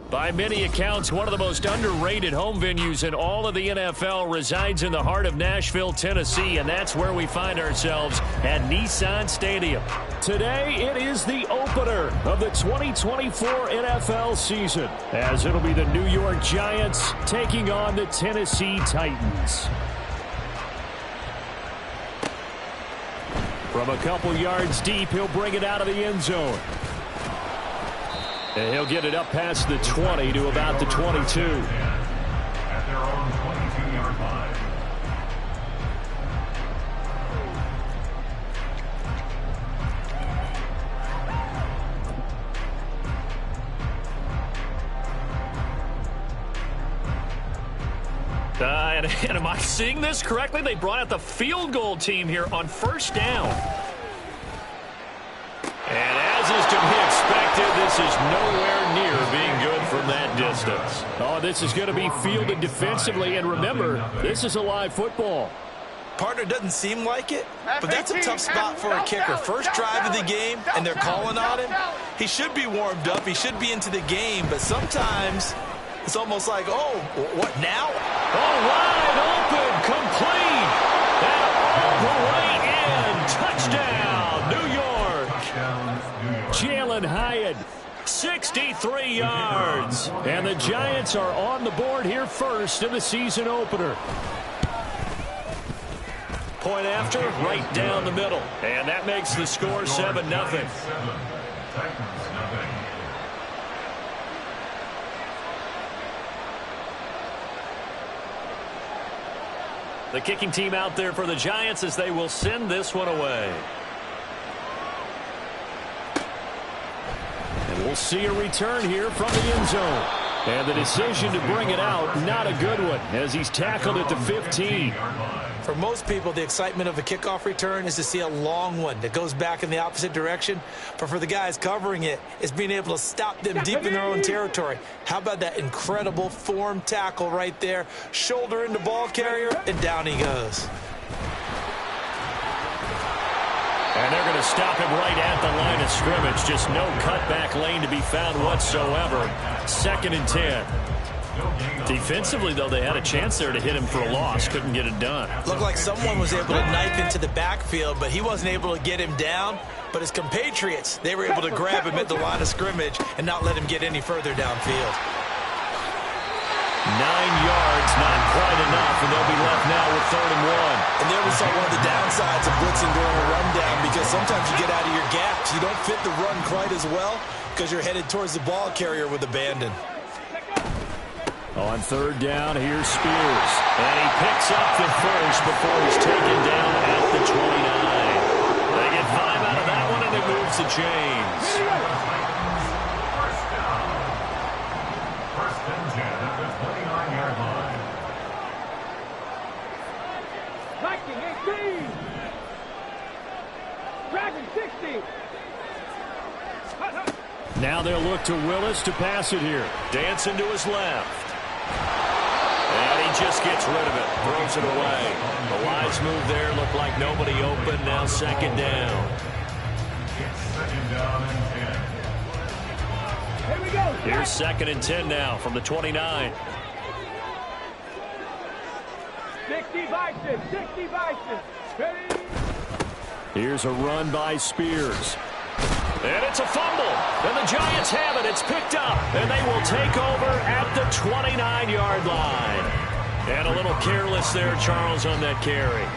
By many accounts, one of the most underrated home venues in all of the NFL resides in the heart of Nashville, Tennessee, and that's where we find ourselves at Nissan Stadium. Today, it is the opener of the 2024 NFL season, as it'll be the New York Giants taking on the Tennessee Titans. From a couple yards deep, he'll bring it out of the end zone. And he'll get it up past the 20 to about the 22. At their own 22-yard line. And am I seeing this correctly? They brought out the field goal team here on first down. And as is to be expected, this is nowhere near being good from that distance. Oh, this is going to be fielded defensively. And remember, this is a live football. Partner, doesn't seem like it, but that's a tough spot for a kicker. First drive of the game, and they're calling on him. He should be warmed up. He should be into the game, but sometimes it's almost like, oh, what now? Oh, wide open, complete. And all the way in. Touchdown, New York. Jalen Hyatt, 63 yards. And the Giants are on the board here first in the season opener. Point after, right down the middle. And that makes the score 7-0. The kicking team out there for the Giants as they will send this one away. And we'll see a return here from the end zone. And the decision to bring it out, not a good one, as he's tackled at the 15. For most people, the excitement of a kickoff return is to see a long one that goes back in the opposite direction. But for the guys covering it, it's being able to stop them deep in their own territory. How about that incredible form tackle right there? Shoulder into ball carrier, and down he goes. And they're going to stop him right at the line of scrimmage. Just no cutback lane to be found whatsoever. 2nd and 10. Defensively, though, they had a chance there to hit him for a loss. Couldn't get it done. Looked like someone was able to knife into the backfield, but he wasn't able to get him down. But his compatriots, they were able to grab him at the line of scrimmage and not let him get any further downfield. 9 yards, not quite enough, and they'll be left now with 3rd and 1. And there we saw one of the downsides of blitzing during a rundown, because sometimes you get out of your gaps. You don't fit the run quite as well because you're headed towards the ball carrier with abandon. On 3rd down, here's Spears. And he picks up the first before he's taken down at the 29. They get 5 out of that one, and it moves the chains. First down. 1st and 10 at the 29-yard line. Viking 18. Dragon 60. Now they'll look to Willis to pass it here. Dancing to his left. And he just gets rid of it. Throws it away. The wise move there. Looked like nobody open. Now 2nd down. It's 2nd down and 10. Here we go. Here's 2nd and 10 now from the 29. 60 Vikings. 60 Vikings. Ready? Here's a run by Spears. And it's a fumble. And the Giants have it. It's picked up. And they will take over at the 29-yard line. And a little careless there, Charles, on that carry.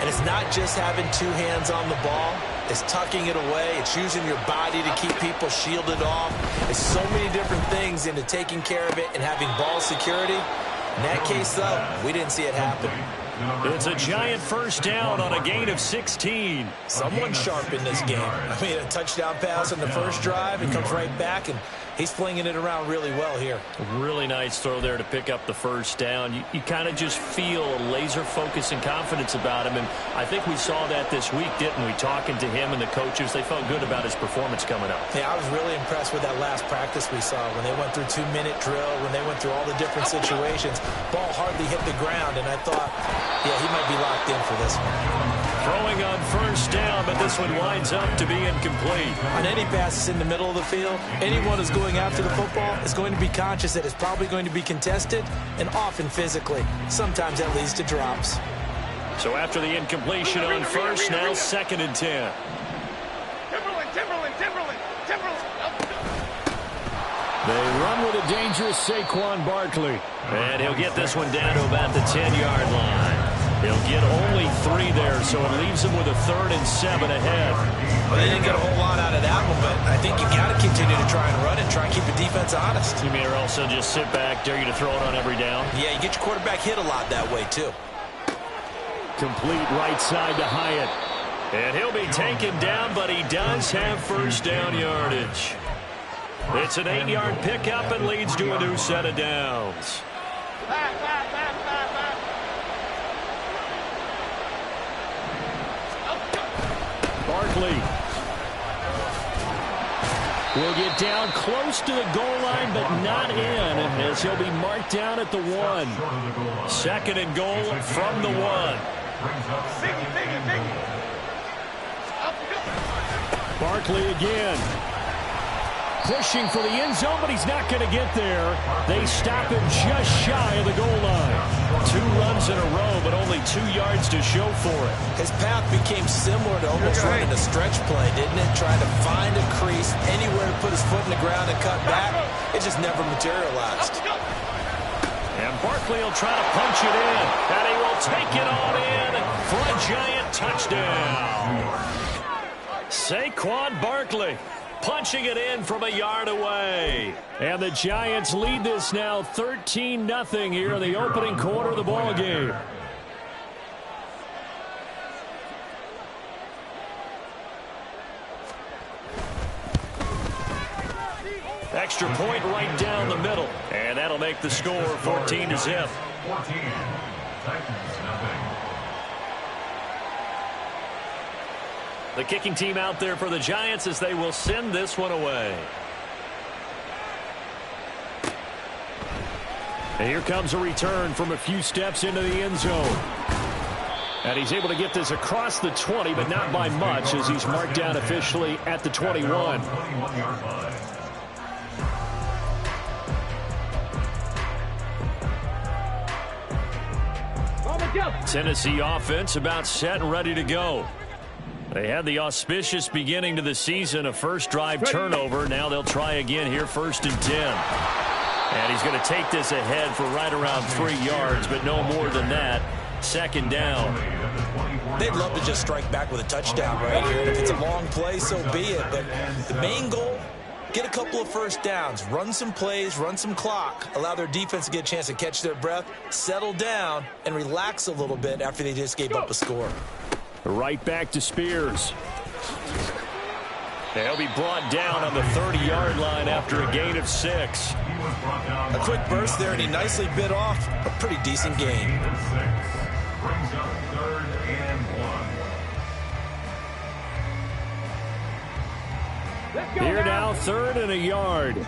And it's not just having 2 hands on the ball. It's tucking it away. It's using your body to keep people shielded off. It's so many different things into taking care of it and having ball security. In that case, though, we didn't see it happen. It's a Giant first down on a gain of 16. Someone's sharp in this game. I mean, a touchdown pass on the first drive and comes right back, and He's flinging it around really well here. Really nice throw there to pick up the first down. You kind of just feel a laser focus and confidence about him, and I think we saw that this week, didn't we? Talking to him and the coaches, they felt good about his performance coming up. Yeah, I was really impressed with that last practice we saw when they went through 2-minute drill, when they went through all the different situations. Ball hardly hit the ground, and I thought, yeah, he might be locked in for this one. Throwing on first down, but this one winds up to be incomplete. On any passes in the middle of the field, anyone who's going after the football is going to be conscious that it's probably going to be contested and often physically. Sometimes that leads to drops. So after the incompletion on first, now 2nd and 10. They run with a dangerous Saquon Barkley. And he'll get this one down to about the 10-yard line. He'll get only 3 there, so it leaves him with a 3rd and 7 ahead. Well, they didn't get a whole lot out of that one, but I think you got to continue to try and run it, try and keep the defense honest. You mean or also just sit back, dare you to throw it on every down? Yeah, you get your quarterback hit a lot that way, too. Complete right side to Hyatt. And he'll be taken down, but he does have first down yardage. It's an 8-yard pickup and leads to a new set of downs. Barkley will get down close to the goal line, but not in, as he'll be marked down at the 1. 2nd and goal from the 1. Barkley again. Pushing for the end zone, but he's not going to get there. They stop him just shy of the goal line. 2 runs in a row, but only 2 yards to show for it. His path became similar to almost running a stretch play, didn't it? Trying to find a crease, anywhere to put his foot in the ground and cut back. It just never materialized. And Barkley will try to punch it in, and he will take it on in for a giant touchdown. Saquon Barkley punching it in from a yard away. And the Giants lead this now 13-0 here in the opening quarter of the ball game. Extra point right down the middle. And that'll make the score 14-0. 14. Titans, nothing. The kicking team out there for the Giants as they will send this one away. And here comes a return from a few steps into the end zone. And he's able to get this across the 20, but not by much, as he's marked down officially at the 21. 21-yard line. Tennessee offense about set and ready to go. They had the auspicious beginning to the season, a first drive turnover. Now they'll try again here, 1st and 10. And he's going to take this ahead for right around 3 yards, but no more than that. 2nd down. They'd love to just strike back with a touchdown right here. And if it's a long play, so be it. But the main goal, get a couple of first downs, run some plays, run some clock, allow their defense to get a chance to catch their breath, settle down, and relax a little bit after they just gave up a score. Right back to Spears. They'll be brought down on the 30-yard line after a gain of 6. A quick burst there, and he nicely bit off a pretty decent gain. Brings up 3rd and 1. Here now, 3rd and a yard.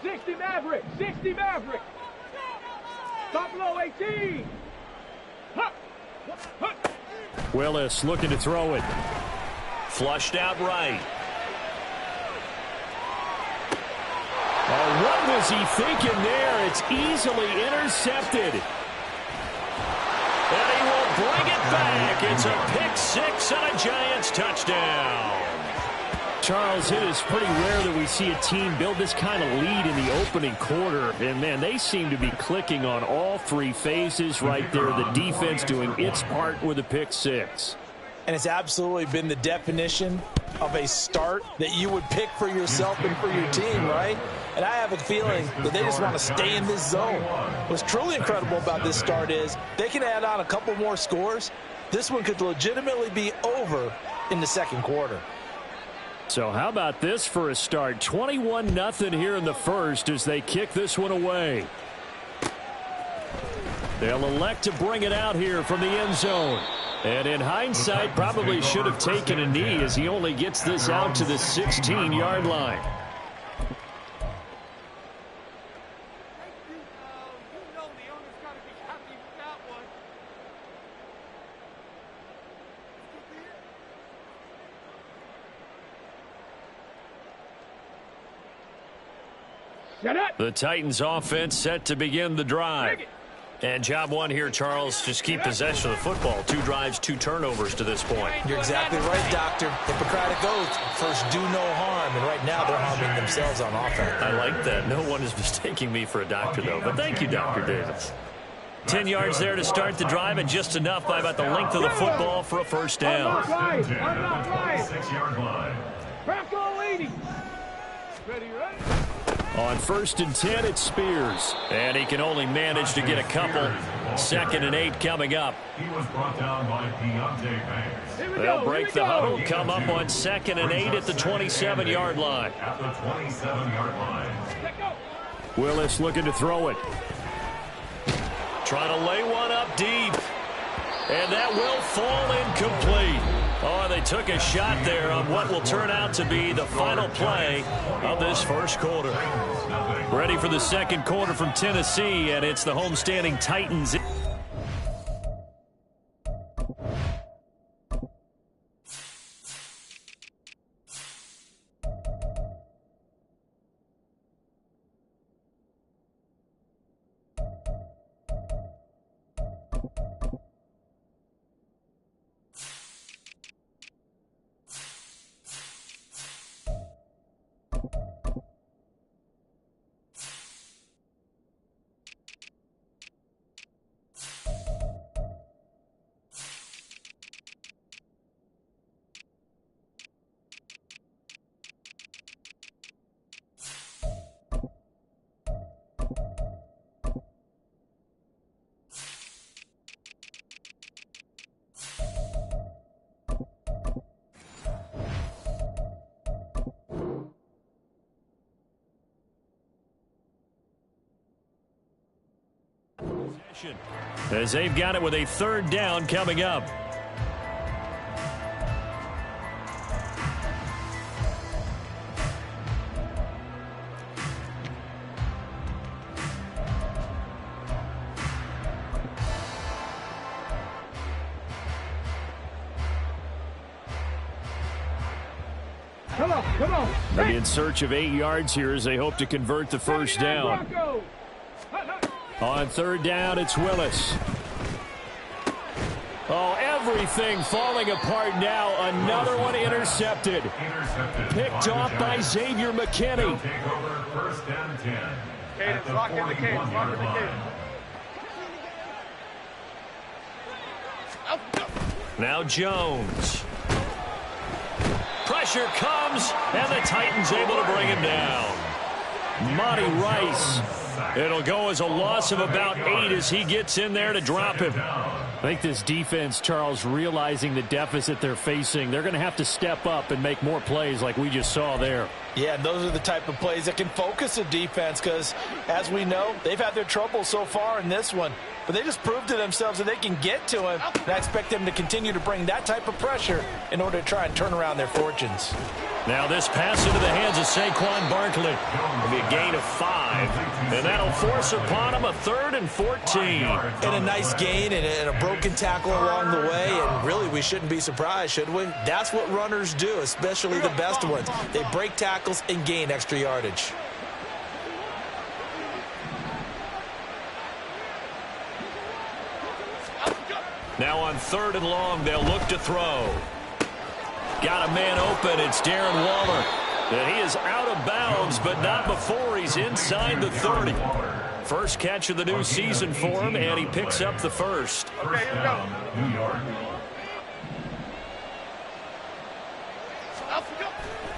60 Maverick, 60 Maverick. Stop low, 18. Willis looking to throw it. Flushed out right. Oh, what was he thinking there? It's easily intercepted. And he will bring it back. It's a pick 6 and a Giants touchdown. Charles, it is pretty rare that we see a team build this kind of lead in the opening quarter. And, man, they seem to be clicking on all 3 phases right there. The defense doing its part with a pick 6. And it's absolutely been the definition of a start that you would pick for yourself and for your team, right? And I have a feeling that they just want to stay in this zone. What's truly incredible about this start is they can add on a couple more scores. This one could legitimately be over in the 2nd quarter. So how about this for a start? 21-0 here in the first as they kick this one away. They'll elect to bring it out here from the end zone. And in hindsight, probably should have taken a knee as he only gets this out to the 16-yard line. The Titans offense set to begin the drive. And job one here, Charles, just keep possession of the football. 2 drives, 2 turnovers to this point. You're exactly right, Doctor. Hippocratic oath, first do no harm, and right now they're harming themselves on offense. I like that. No one is mistaking me for a doctor, though. But thank you, Dr. Davis. 10 yards there to start the drive, and just enough by about the length of the football for a first down. 6-yard line. Back on 80. Ready, right? On 1st and 10, it's Spears. And he can only manage to get a couple. 2nd and 8 coming up. He was brought down by Deontay Banks. They'll break the huddle, come up on 2nd and 8 at the 27-yard line. At the 27-yard line. Willis looking to throw it. Trying to lay one up deep. And that will fall incomplete. Oh, they took a shot there on what will turn out to be the final play of this first quarter. Ready for the second quarter from Tennessee, and it's the homestanding Titans. As they've got it with a 3rd down coming up. Come on. They'll be in search of 8 yards here as they hope to convert the first down. On 3rd down, it's Willis. Oh, everything falling apart now. Another one intercepted. Picked off by Xavier McKinney. Take over 1st and 10. Cadence, lock in the cadence, lock in the cadence. Now Jones. Pressure comes, and the Titans able to bring him down. Monty Rice. It'll go as a loss of about 8 as he gets in there to drop him. I think this defense, Charles, realizing the deficit they're facing, they're going to have to step up and make more plays like we just saw there. Yeah, those are the type of plays that can focus a defense because, as we know, they've had their trouble so far in this one. But they just proved to themselves that they can get to him, and I expect them to continue to bring that type of pressure in order to try and turn around their fortunes. Now this pass into the hands of Saquon Barkley. It'll be a gain of 5, and that'll force upon him a 3rd and 14. And a nice gain and a broken tackle along the way, and really we shouldn't be surprised, should we? That's what runners do, especially the best ones. They break tackles and gain extra yardage. Now on 3rd and long, they'll look to throw. Got a man open. It's Darren Waller. And he is out of bounds, but not before he's inside the 30. First catch of the new season for him, and he picks up the first. Okay, here we go. New York.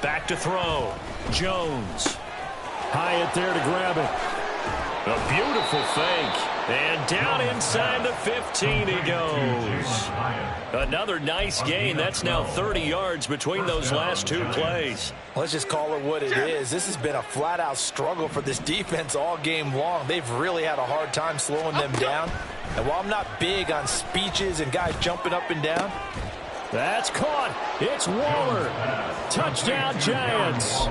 Back to throw. Jones. Hyatt there to grab it. A beautiful fake. And down inside the 15 he goes. Another nice gain. That's now 30 yards between those last two plays. Let's just call it what it is. This has been a flat-out struggle for this defense all game long. They've really had a hard time slowing them down. And while I'm not big on speeches and guys jumping up and down, that's caught. It's Waller. Touchdown, Giants.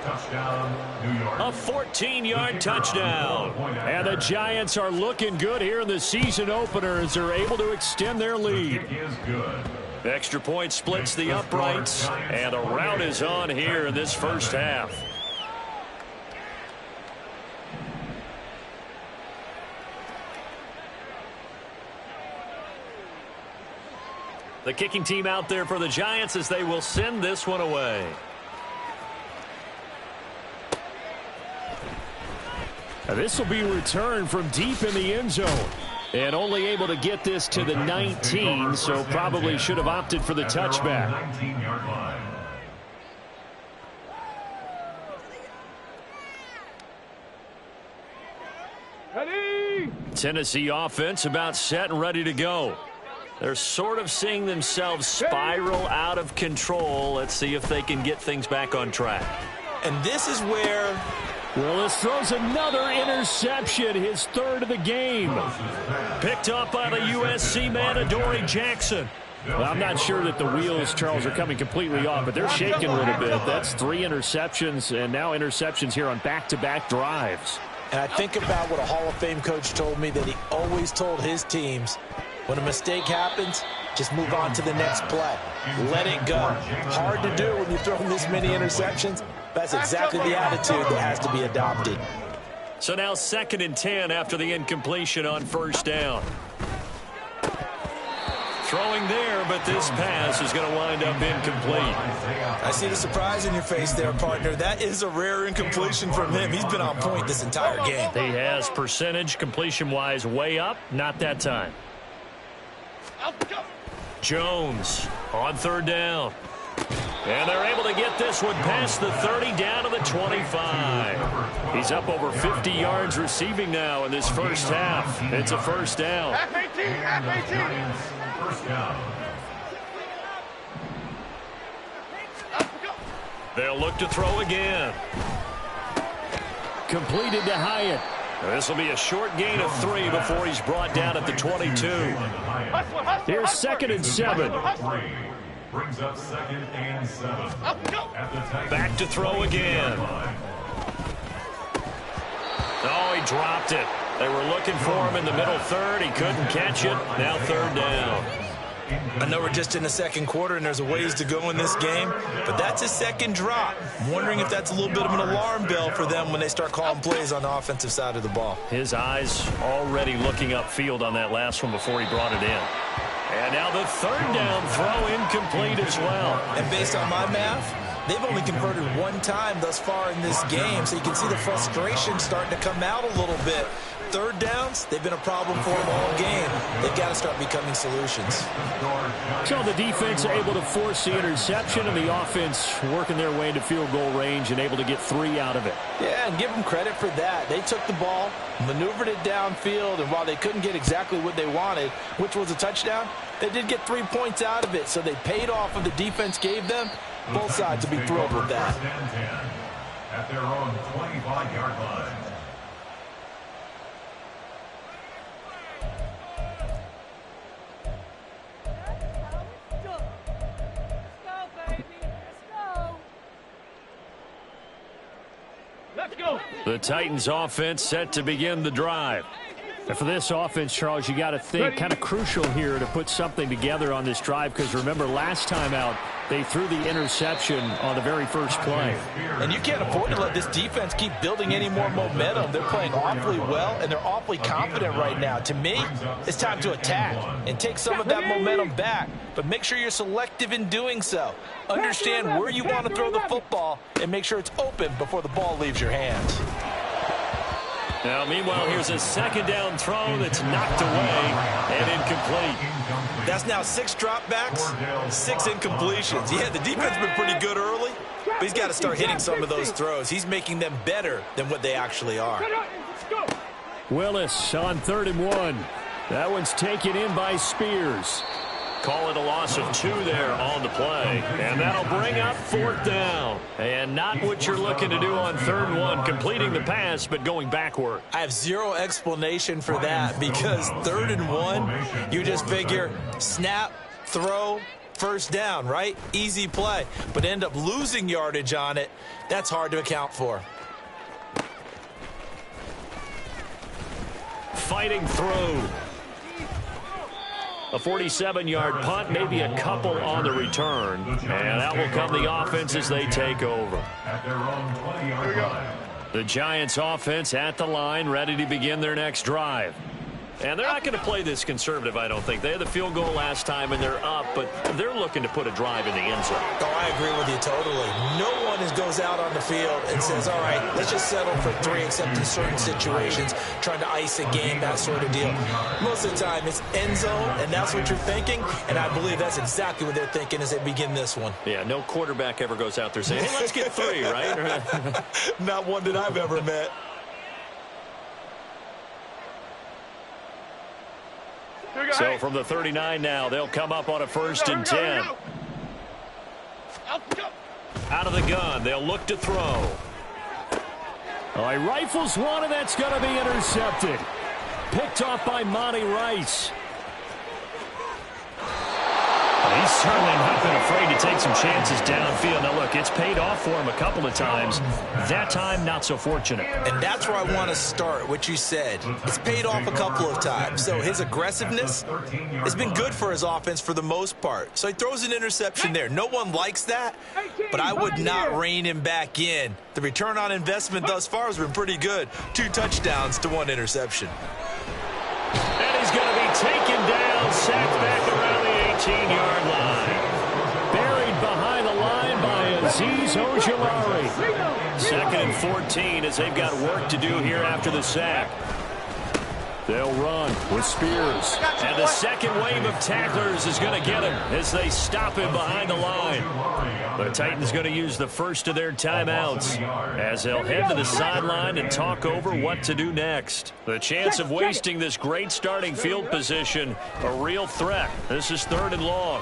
Touchdown, New York. A 14-yard touchdown. And the Giants are looking good here in the season opener as they're able to extend their lead. Kick is good. Extra point splits the uprights, and a rout is on here in this first half. The kicking team out there for the Giants as they will send this one away. This will be returned from deep in the end zone. And only able to get this to the 19, so probably should have opted for the touchback. 19-yard line. Ready? Tennessee offense about set and ready to go. They're sort of seeing themselves spiral out of control. Let's see if they can get things back on track. And this is where Willis throws another interception, his third of the game. Picked up by the USC man, Adoree Jackson. Well, I'm not sure that the wheels, Charles, are coming completely off, but they're shaking a little bit. That's 3 interceptions, and now interceptions here on back-to-back drives. And I think about what a Hall of Fame coach told me, that he always told his teams, when a mistake happens, just move on to the next play. Let it go. Hard to do when you throw this many interceptions. That's exactly the attitude that has to be adopted. So now 2nd and 10 after the incompletion on first down. Throwing there, but this pass is going to wind up incomplete. I see the surprise in your face there, partner. That is a rare incompletion from him. He's been on point this entire game. He has percentage completion-wise way up. Not that time. Jones on 3rd down. And they're able to get this one past the 30 down to the 25. He's up over 50 yards receiving now in this first half. It's a first down. First down. They'll look to throw again. Completed to Hyatt. This will be a short gain of 3 before he's brought down at the 22. Here's 2nd and 7. Brings up 2nd and 7. Back to throw again. Oh, he dropped it. They were looking for him in the middle third. He couldn't catch it. Now 3rd down. I know we're just in the 2nd quarter and there's a ways to go in this game, but that's his 2nd drop. I'm wondering if that's a little bit of an alarm bell for them when they start calling plays on the offensive side of the ball. His eyes already looking upfield on that last one before he brought it in. And now the 3rd down throw incomplete as well. And based on my math, they've only converted 1 time thus far in this game, so you can see the frustration starting to come out a little bit. 3rd downs, they've been a problem for them all game. They've got to start becoming solutions. So the defense able to force the interception, and the offense working their way into field goal range and able to get 3 out of it. yeah, and give them credit for that. They took the ball, maneuvered it downfield, and while they couldn't get exactly what they wanted, which was a touchdown, they did get 3 points out of it, so they paid off what the defense gave them. Both sides will be thrilled with that. First and 10 at their own 25-yard line. Let's go. The Titans offense set to begin the drive. And for this offense, Charles, you got to think kind of crucial here to put something together on this drive, because remember last time out they threw the interception on the very first play. And you can't afford to let this defense keep building any more momentum. They're playing awfully well, and they're awfully confident right now. To me, it's time to attack and take some of that momentum back, but make sure you're selective in doing so. Understand where you want to throw the football and make sure it's open before the ball leaves your hands. Now, meanwhile, here's a 2nd down throw that's knocked away and incomplete. That's now 6 dropbacks, 6 incompletions. Yeah, the defense has been pretty good early, but he's got to start hitting some of those throws. He's making them better than what they actually are. Let's go. Willis on 3rd and 1. That one's taken in by Spears. Call it a loss of 2 there on the play. And that'll bring up 4th down. And not what you're looking to do on 3rd and 1, completing the pass, but going backward. I have zero explanation for that because 3rd and 1, you just figure snap, throw, first down, right? Easy play. But end up losing yardage on it. That's hard to account for. Fighting through. A 47-yard punt, maybe a couple on the return. And that will come the offense as they take over. At their own 20-yard line. The Giants offense at the line, ready to begin their next drive. And they're not going to play this conservative, I don't think. They had the field goal last time, and they're up, but they're looking to put a drive in the end zone. Oh, I agree with you totally. No one goes out on the field and says, all right, let's just settle for 3, except in certain situations, trying to ice a game, that sort of deal. Most of the time, it's end zone, and that's what you're thinking, and I believe that's exactly what they're thinking as they begin this one. Yeah, no quarterback ever goes out there saying, hey, let's get 3, right? Not one that I've ever met. So from the 39 now, they'll come up on a 1st and 10. Out of the gun, they'll look to throw. All right, rifles one, and that's going to be intercepted. Picked off by Monty Rice. He's certainly not been afraid to take some chances downfield. Now, look, it's paid off for him a couple of times. That time, not so fortunate. And that's where I want to start, what you said. It's paid off a couple of times. So his aggressiveness has been good for his offense for the most part. So he throws an interception there. No one likes that, but I would not rein him back in. The return on investment thus far has been pretty good. 2 touchdowns to 1 interception. And he's going to be taken down, sacked back around the 18-yard line. Buried behind the line by Azeez Ojulari. 2nd and 14 as they've got work to do here after the sack. They'll run with Spears. And the second wave of tacklers is going to get him as they stop him behind the line. The Titans going to use the first of their timeouts as they'll head to the sideline and talk over what to do next. The chance of wasting this great starting field position, a real threat. This is 3rd and long.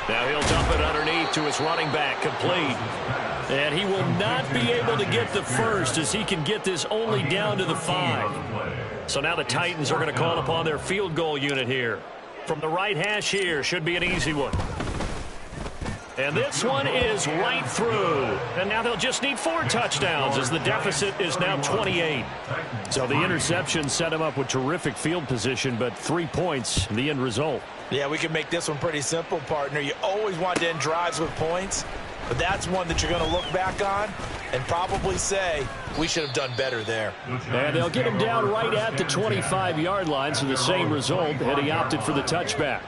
Now he'll dump it underneath to his running back, complete. And he will not be able to get the first as he can get this only down to the 5. So now the Titans are going to call upon their field goal unit here. From the right hash here, should be an easy one. And this one is right through. And now they'll just need 4 touchdowns as the deficit is now 28. So the interception set him up with terrific field position, but 3 points, the end result. Yeah, we can make this one pretty simple, partner. You always want to end drives with points, but that's one that you're going to look back on and probably say, we should have done better there. And they'll get him down right at the 25-yard line, so the same result, and he opted for the touchback.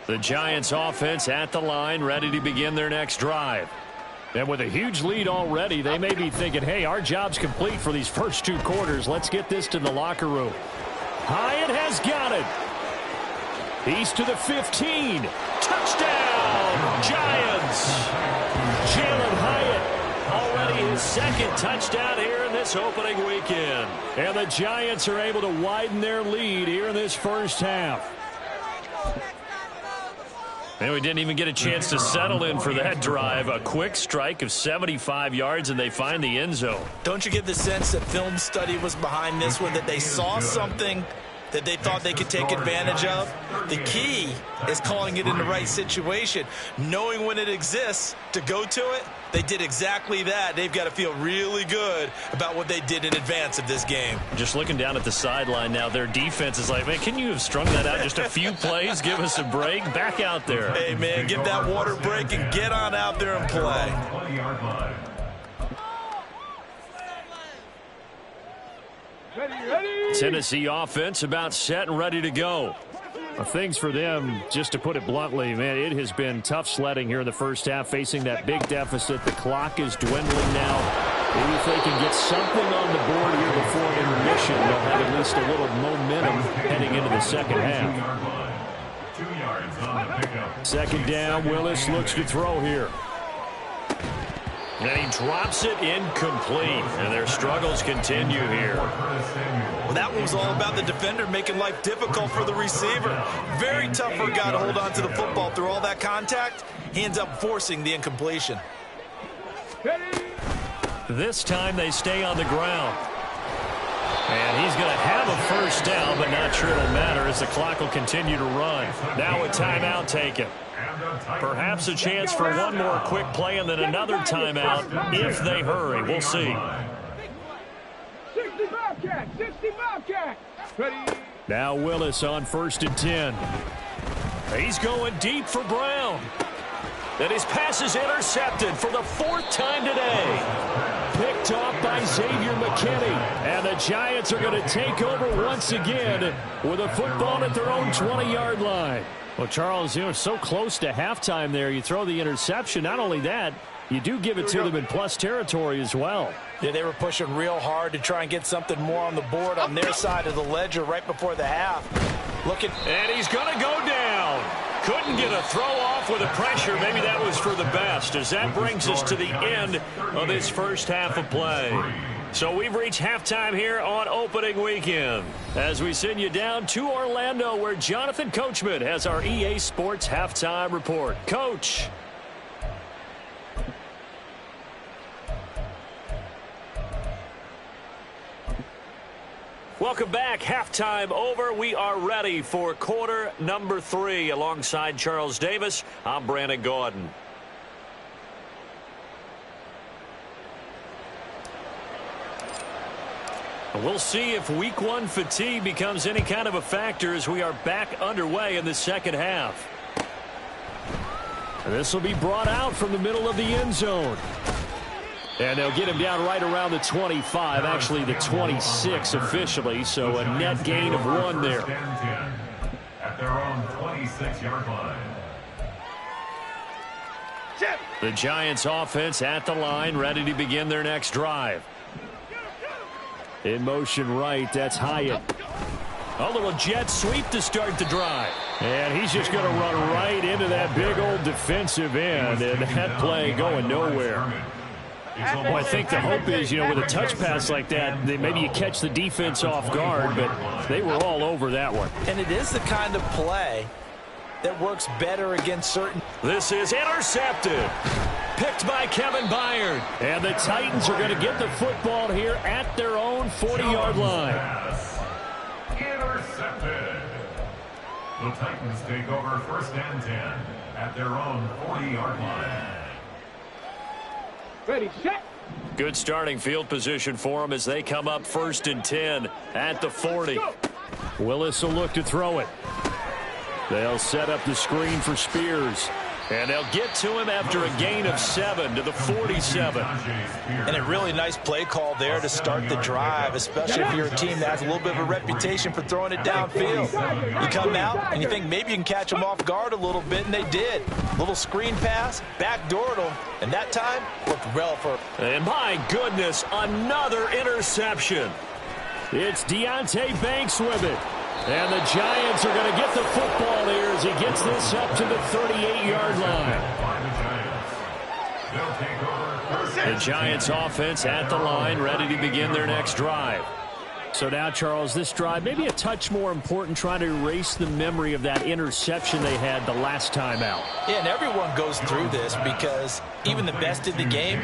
The Giants offense at the line, ready to begin their next drive. And with a huge lead already, they may be thinking, hey, our job's complete for these first 2 quarters. Let's get this to the locker room. Hyatt has got it. He's to the 15. Touchdown, Giants. Jalen Hyatt, already his 2nd touchdown here in this opening weekend. And the Giants are able to widen their lead here in this first half. And we didn't even get a chance to settle in for that drive. A quick strike of 75 yards, and they find the end zone. Don't you get the sense that film study was behind this one, that they saw something that they thought they could take advantage of? The key is calling it in the right situation, knowing when it exists to go to it. They did exactly that. They've got to feel really good about what they did in advance of this game. Just looking down at the sideline now, their defense is like, man, can you have strung that out just a few plays? Give us a break. Back out there. Hey, man, give that water break and get on out there and play. 20-yard line. Tennessee offense about set and ready to go. Things for them, just to put it bluntly, man, it has been tough sledding here in the first half, facing that big deficit. The clock is dwindling now. Maybe if they can get something on the board here before intermission, they'll have at least a little momentum heading into the second half. Second down, Willis looks to throw here. And he drops it incomplete, and their struggles continue here. Well, that one was all about the defender making life difficult for the receiver. Very tough for a guy to hold on to the football through all that contact. He ends up forcing the incompletion. This time they stay on the ground. And he's going to have a first down, but not sure it'll matter as the clock will continue to run. Now a timeout taken. Perhaps a chance for one more quick play and then another timeout if they hurry. We'll see. 60 Bobcat, 60 Bobcat. Ready. Now Willis on 1st and 10. He's going deep for Brown. And his pass is intercepted for the 4th time today. Picked off by Xavier McKinney. And the Giants are going to take over once again with a football at their own 20-yard line. Well, Charles, you know, so close to halftime there. You throw the interception. Not only that, you do give it to them in plus territory as well. Yeah, they were pushing real hard to try and get something more on the board on their side of the ledger right before the half. And he's going to go down. Couldn't get a throw off with the pressure. Maybe that was for the best, as that brings us to the end of this first half of play. So we've reached halftime here on opening weekend as we send you down to Orlando, where Jonathan Coachman has our EA Sports halftime report. Coach. Welcome back. Halftime over. We are ready for quarter number 3. Alongside Charles Davis, I'm Brandon Gordon. We'll see if week 1 fatigue becomes any kind of a factor as we are back underway in the second half. This will be brought out from the middle of the end zone. And they'll get him down right around the 25, actually the 26 officially, so a net gain of 1 there. At their own 26-yard line. The Giants offense at the line, ready to begin their next drive. In motion right, that's Hyatt. A little jet sweep to start the drive. And he's just going to run right into that big old defensive end, and that play going nowhere. Well, I think the hope is, you know, with a touch pass like that, maybe you catch the defense off guard, but they were all over that one. And it is the kind of play that works better against certain. This is intercepted. Picked by Kevin Byard. And the Titans are going to get the football here at their own 40-yard line. Intercepted. The Titans take over 1st and 10 at their own 40-yard line. Ready, set. Good starting field position for them as they come up 1st and 10 at the 40. Willis will look to throw it. They'll set up the screen for Spears. And they'll get to him after a gain of 7 to the 47. And a really nice play call there to start the drive, especially if you're a team that has a little bit of a reputation for throwing it downfield. You come out and you think maybe you can catch them off guard a little bit, and they did. Little screen pass, backdoored them, and that time looked well for. And my goodness, another interception. It's Deonte Banks with it. And the Giants are going to get the football here as he gets this up to the 38-yard line. The Giants offense at the line, ready to begin their next drive. So now, Charles, this drive maybe a touch more important, trying to erase the memory of that interception they had the last time out. Yeah, and everyone goes through this because even the best in the game,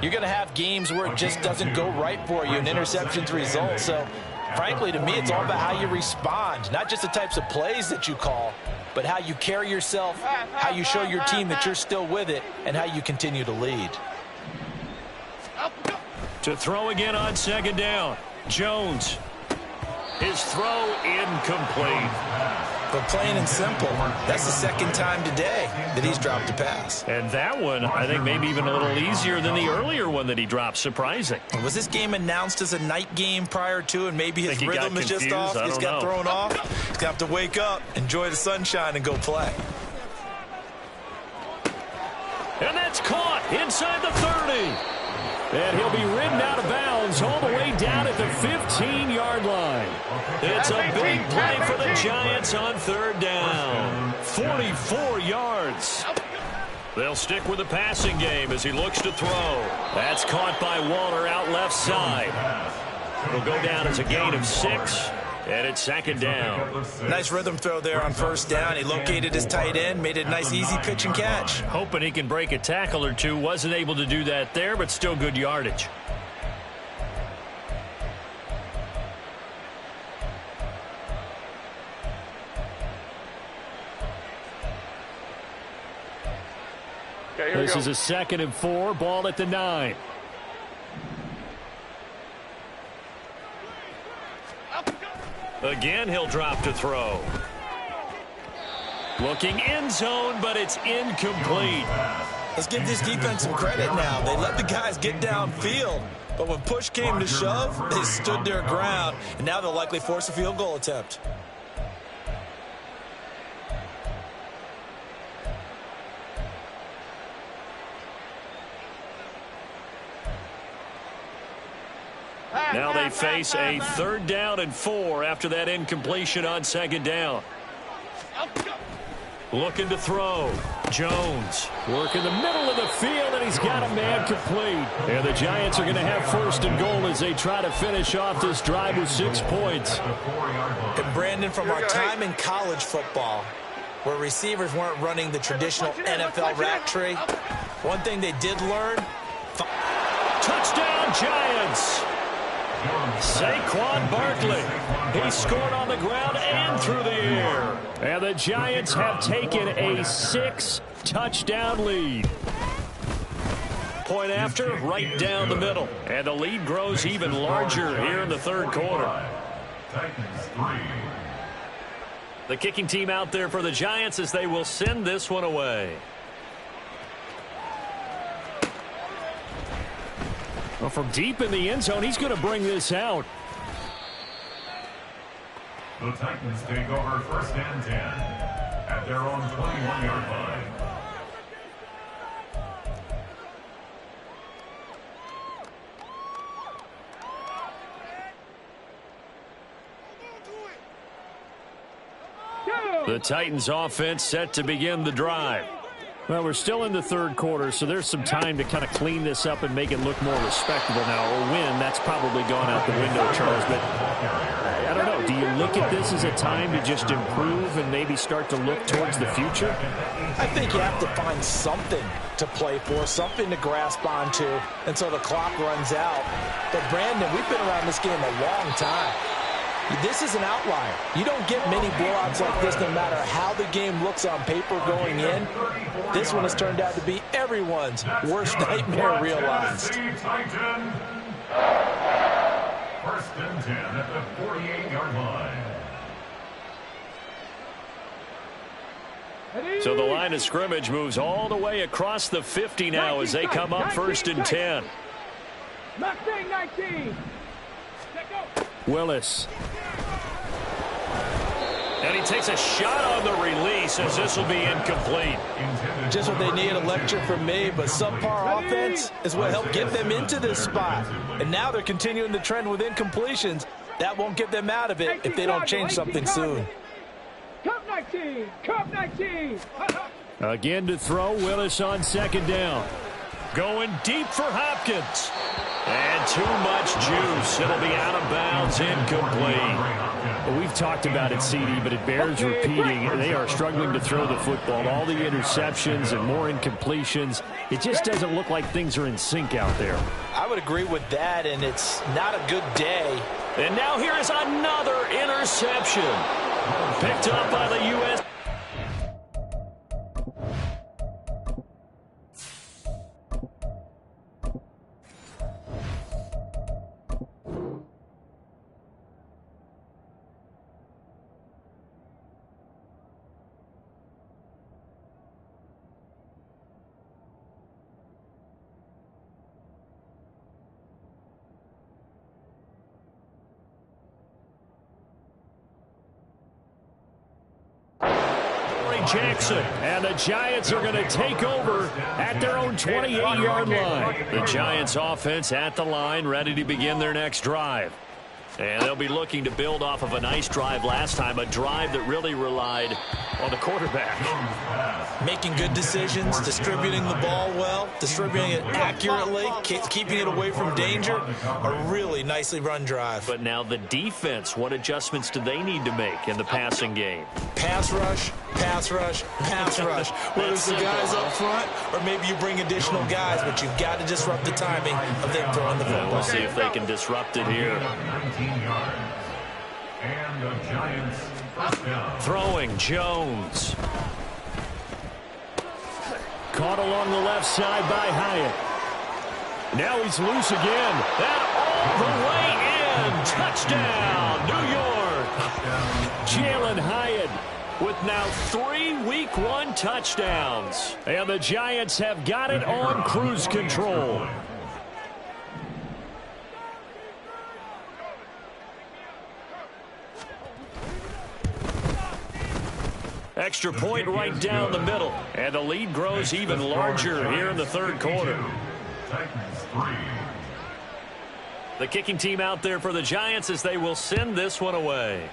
you're going to have games where it just doesn't go right for you and interceptions result. So frankly, to me, it's all about how you respond, not just the types of plays that you call, but how you carry yourself, how you show your team that you're still with it, and how you continue to lead. To throw again on 2nd down, Jones. His throw incomplete. But plain and simple, that's the 2nd time today that he's dropped a pass. And that one, I think, maybe even a little easier than the earlier one that he dropped. Surprising. Was this game announced as a night game prior to, and maybe his rhythm is just off? He's got thrown off. He's going to have to wake up, enjoy the sunshine, and go play. And that's caught inside the 30. And he'll be ridden out of bounds all the way down at the 15-yard line. It's a big play for the Giants on third down. 44 yards. They'll stick with the passing game as he looks to throw. That's caught by Waller out left side. It'll go down as a gain of 6. And it's second down. Nice rhythm throw there on first down. He located his tight end, made it a nice easy pitch and catch. Hoping he can break a tackle or two. Wasn't able to do that there, but still good yardage. Okay, this is a 2nd and 4. Ball at the 9. Again, he'll drop to throw. Looking end zone, but it's incomplete. Let's give this defense some credit now. They let the guys get downfield, but when push came to shove, they stood their ground, and now they'll likely force a field goal attempt. Now they face a 3rd down and 4 after that incompletion on 2nd down. Looking to throw. Jones working the middle of the field, and he's got a man complete. And the Giants are going to have 1st and goal as they try to finish off this drive with 6 points. And Brandon, from our time in college football, where receivers weren't running the traditional NFL rat tree, one thing they did learn. Touchdown, Giants! Saquon Barkley. He scored on the ground and through the air. And the Giants have taken a 6-touchdown lead. Point after, right down the middle. And the lead grows even larger here in the 3rd quarter. The kicking team out there for the Giants as they will send this one away. Well, from deep in the end zone, he's going to bring this out. The Titans take over 1st and 10 at their own 21-yard line. The Titans offense set to begin the drive. Well, we're still in the 3rd quarter, so there's some time to kind of clean this up and make it look more respectable now. Or win, that's probably gone out the window, Charles. But I don't know. Do you look at this as a time to just improve and maybe start to look towards the future? I think you have to find something to play for, something to grasp onto until the clock runs out. But, Brandon, we've been around this game a long time. This is an outlier. You don't get many blowouts like this no matter how the game looks on paper going in. This one has turned out to be everyone's worst nightmare realized. 1st and 10 at the 48-yard line. So the line of scrimmage moves all the way across the 50 now as they come up 1st and 10. 19. Willis. And he takes a shot on the release as this will be incomplete. Just what they need, a lecture from me, but subpar offense is what helped get them into this spot. And now they're continuing the trend with incompletions. That won't get them out of it if they don't change something soon. Cup 19. Again to throw, Willis on 2nd down. Going deep for Hopkins. And too much juice. It'll be out of bounds, incomplete. We've talked about it, CD, but it bears repeating. They are struggling to throw the football. All the interceptions and more incompletions. It just doesn't look like things are in sync out there. I would agree with that, and it's not a good day. And now here is another interception. Picked up by the U.S. Jackson. And the Giants are going to take over at their own 28-yard line. The Giants offense at the line, ready to begin their next drive. And they'll be looking to build off of a nice drive last time, a drive that really relied on the quarterback. Making good decisions, distributing the ball well, distributing it accurately, keeping it away from danger. A really nicely run drive. But now the defense, what adjustments do they need to make in the passing game? Pass rush, pass rush, pass rush. Whether it's the guys up front or maybe you bring additional guys, but you've got to disrupt the timing of them throwing the football. We'll see if they can disrupt it here. 19 yards. And the Giants first down. Throwing Jones. Caught along the left side by Hyatt. Now he's loose again. That all the way in. Touchdown, New York. Jalen Hyatt with now 3 Week 1 touchdowns. And the Giants have got it on cruise control. Extra point right down the middle. And the lead grows even larger here in the third quarter. The kicking team out there for the Giants as they will send this one away.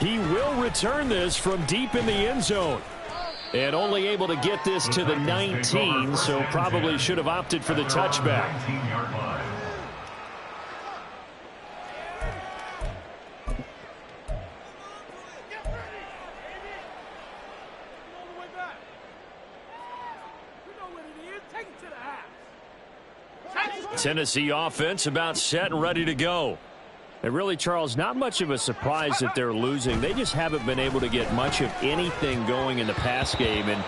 He will return this from deep in the end zone. And only able to get this to the 19, so probably should have opted for the touchback. Tennessee offense about set and ready to go. And really, Charles, not much of a surprise that they're losing. They just haven't been able to get much of anything going in the pass game. And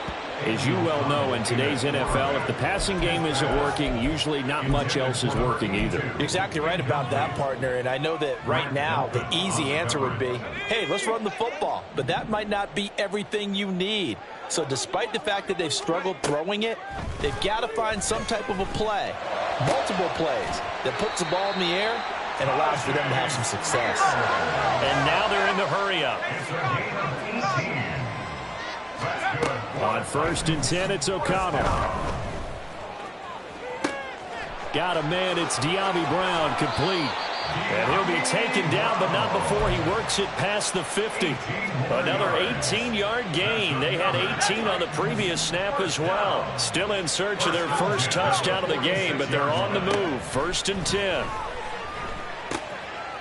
as you well know, in today's NFL, if the passing game isn't working, usually not much else is working either. You're exactly right about that, partner. And I know that right now the easy answer would be, hey, let's run the football. But that might not be everything you need. So despite the fact that they've struggled throwing it, they've got to find some type of a play, multiple plays, that puts the ball in the air and allows for them to have some success. And now they're in the hurry-up. On 1st and 10, it's O'Connell. Got a man, it's De'Ami Brown, complete. And he'll be taken down, but not before he works it past the 50. Another 18-yard gain. They had 18 on the previous snap as well. Still in search of their first touchdown of the game, but they're on the move. 1st and 10.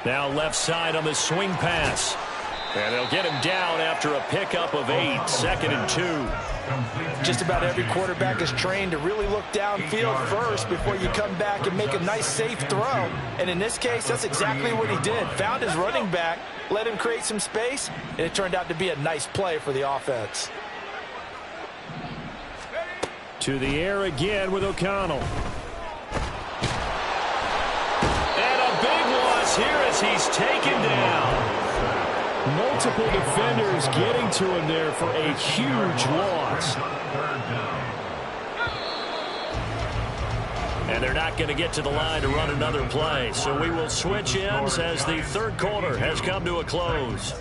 Now left side on the swing pass. And they'll get him down after a pickup of 8. 2nd and 2. Just about every quarterback is trained to really look downfield first before you come back and make a nice, safe throw. And in this case, that's exactly what he did. Found his running back, let him create some space, and it turned out to be a nice play for the offense. To the air again with O'Connell. And a big loss here as he's taken down. Multiple defenders getting to him there for a huge loss. And they're not going to get to the line to run another play. So we will switch ends as the third quarter has come to a close.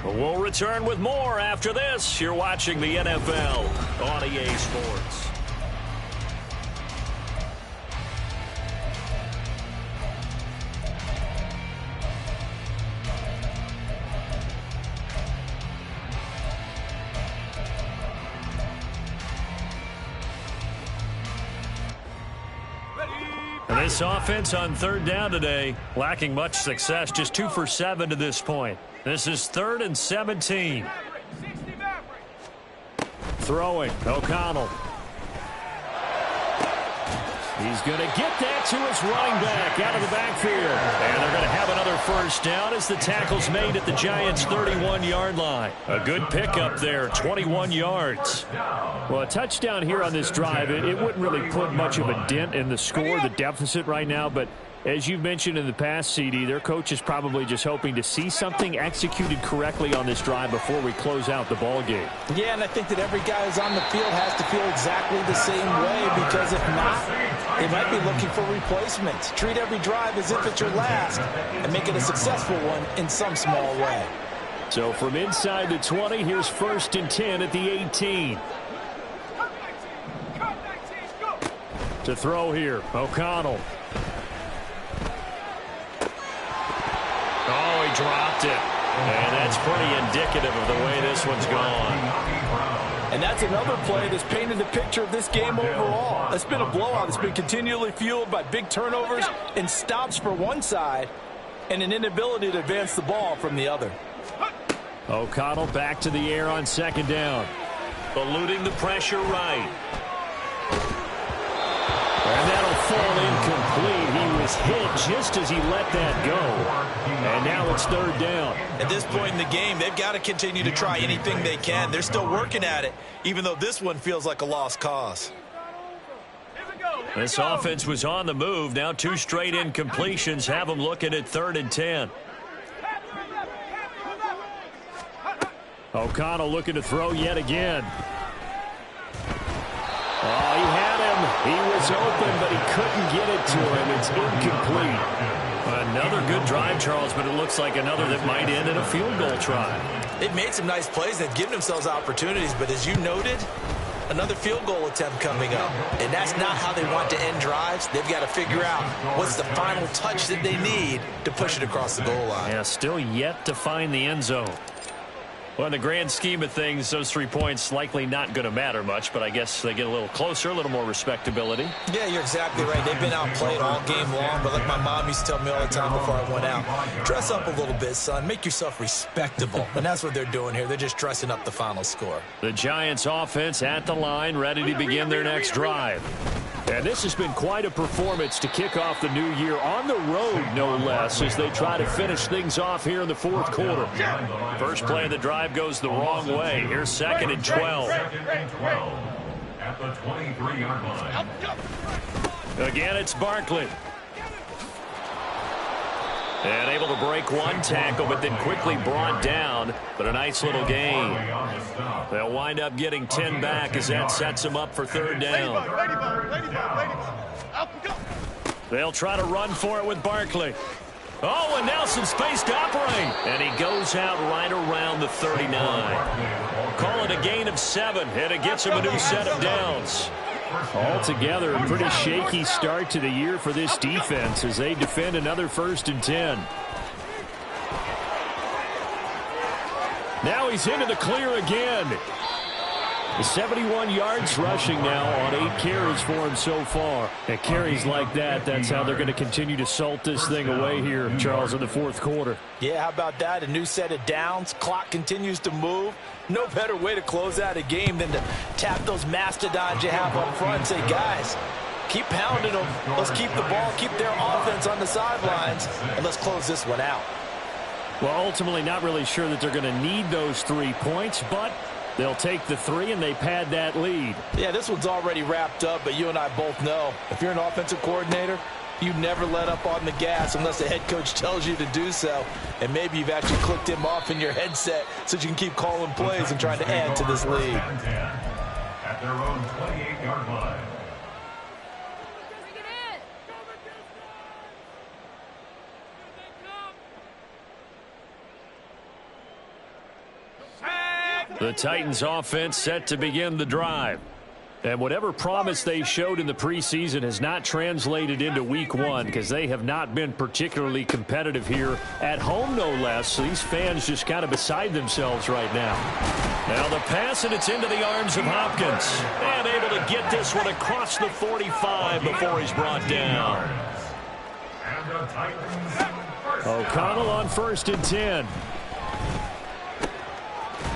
We'll return with more after this. You're watching the NFL on EA Sports. This offense on 3rd down today, lacking much success, just 2 for 7 to this point. This is 3rd and 17. Throwing, O'Connell. He's going to get that to his running back out of the backfield. And they're going to have another first down as the tackle's made at the Giants' 31-yard line. A good pickup there, 21 yards. Well, a touchdown here on this drive, it wouldn't really put much of a dent in the score, the deficit right now, but as you've mentioned in the past, CD, their coach is probably just hoping to see something executed correctly on this drive before we close out the ball game. Yeah, and I think that every guy who's on the field has to feel exactly the same way, because if not, They might be looking for replacements. Treat every drive as if it's your last and make it a successful one in some small way. So from inside the 20, here's 1st and 10 at the 18. To throw here, O'Connell. Oh, he dropped it. And that's pretty indicative of the way this one's gone. And that's another play that's painted the picture of this game overall. It's been a blowout. It's been continually fueled by big turnovers and stops for one side and an inability to advance the ball from the other. O'Connell back to the air on 2nd down. Eluding the pressure right. And that'll fall incomplete. He was hit just as he let that go. And now it's 3rd down. At this point in the game, they've got to continue to try anything they can. They're still working at it, even though this one feels like a lost cause. This offense was on the move. Now 2 straight incompletions have them looking at 3rd and 10. O'Connell looking to throw yet again. Oh, he had him. He was open, but he couldn't get it to him. It's incomplete. Another good drive, Charles, but it looks like another that might end in a field goal try. They've made some nice plays. They've given themselves opportunities, but as you noted, another field goal attempt coming up. And that's not how they want to end drives. They've got to figure out what's the final touch that they need to push it across the goal line. Yeah, still yet to find the end zone. Well, in the grand scheme of things, those 3 points likely not going to matter much, but I guess they get a little closer, a little more respectability. Yeah, you're exactly right. They've been outplayed all game long, but like my mom used to tell me all the time before I went out, dress up a little bit, son. Make yourself respectable. And that's what they're doing here. They're just dressing up the final score. The Giants offense at the line, ready to begin their next drive. And this has been quite a performance to kick off the new year on the road, no less, as they try to finish things off here in the 4th quarter. First play of the drive goes the wrong way. Here's 2nd and 12. At the 23-yard line. Again, it's Barkley. And able to break one tackle, but then quickly brought down. But a nice little gain. They'll wind up getting 10 back as that sets them up for 3rd down. They'll try to run for it with Barkley. Oh, and now some space to operate. And he goes out right around the 39. Call it a gain of 7, and it gets him a new set of downs. Altogether, a pretty shaky start to the year for this defense as they defend another 1st and 10. Now he's into the clear again. 71 yards rushing now on 8 carries for him so far. At carries like that, that's how they're going to continue to salt this thing away here, Charles, in the 4th quarter. Yeah, how about that? A new set of downs. Clock continues to move. No better way to close out a game than to tap those mastodons you have up front and say, guys, keep pounding them. Let's keep the ball, keep their offense on the sidelines, and let's close this one out. Well, ultimately not really sure that they're going to need those 3 points, but they'll take the 3 and they pad that lead. Yeah, this one's already wrapped up, but you and I both know if you're an offensive coordinator, you never let up on the gas unless the head coach tells you to do so. And maybe you've actually clicked him off in your headset so you can keep calling plays and trying to add to this lead. At their own 28-yard line. The Titans offense set to begin the drive. And whatever promise they showed in the preseason has not translated into week 1 because they have not been particularly competitive here at home, no less. So these fans just kind of beside themselves right now. Now the pass, and it's into the arms of Hopkins. And able to get this one across the 45 before he's brought down. O'Connell on 1st and 10.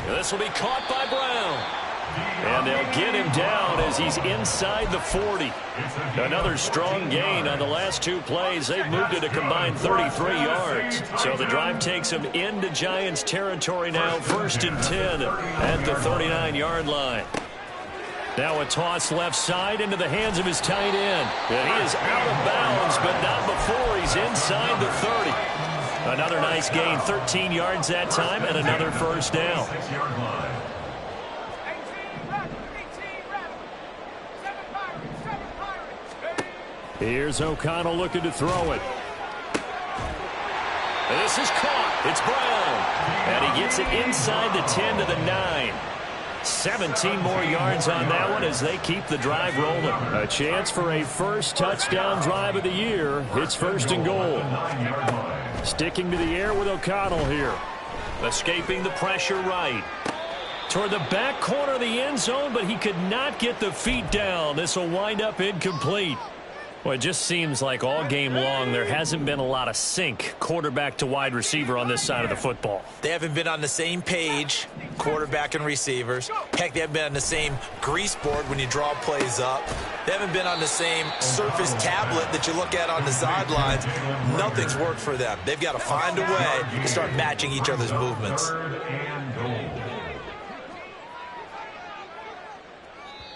This will be caught by Brown. And they'll get him down as he's inside the 40. Another strong gain on the last 2 plays. They've moved it a combined 33 yards. So the drive takes them into Giants territory now. 1st and 10 at the 39-yard line. Now a toss left side into the hands of his tight end. And he is out of bounds, but not before he's inside the 30. Another nice gain, 13 yards that time, and another 1st down. Here's O'Connell looking to throw it. This is caught. It's Brown. And he gets it inside the 10 to the 9. 17 more yards on that one as they keep the drive rolling. A chance for a first touchdown drive of the year. It's 1st and goal. Sticking to the air with O'Connell here. Escaping the pressure right. Toward the back corner of the end zone, but he could not get the feet down. This will wind up incomplete. Well, it just seems like all game long there hasn't been a lot of sync quarterback to wide receiver on this side of the football. They haven't been on the same page, quarterback and receivers. Heck, they haven't been on the same grease board when you draw plays up. They haven't been on the same Surface tablet that you look at on the sidelines. Nothing's worked for them. They've got to find a way to start matching each other's movements.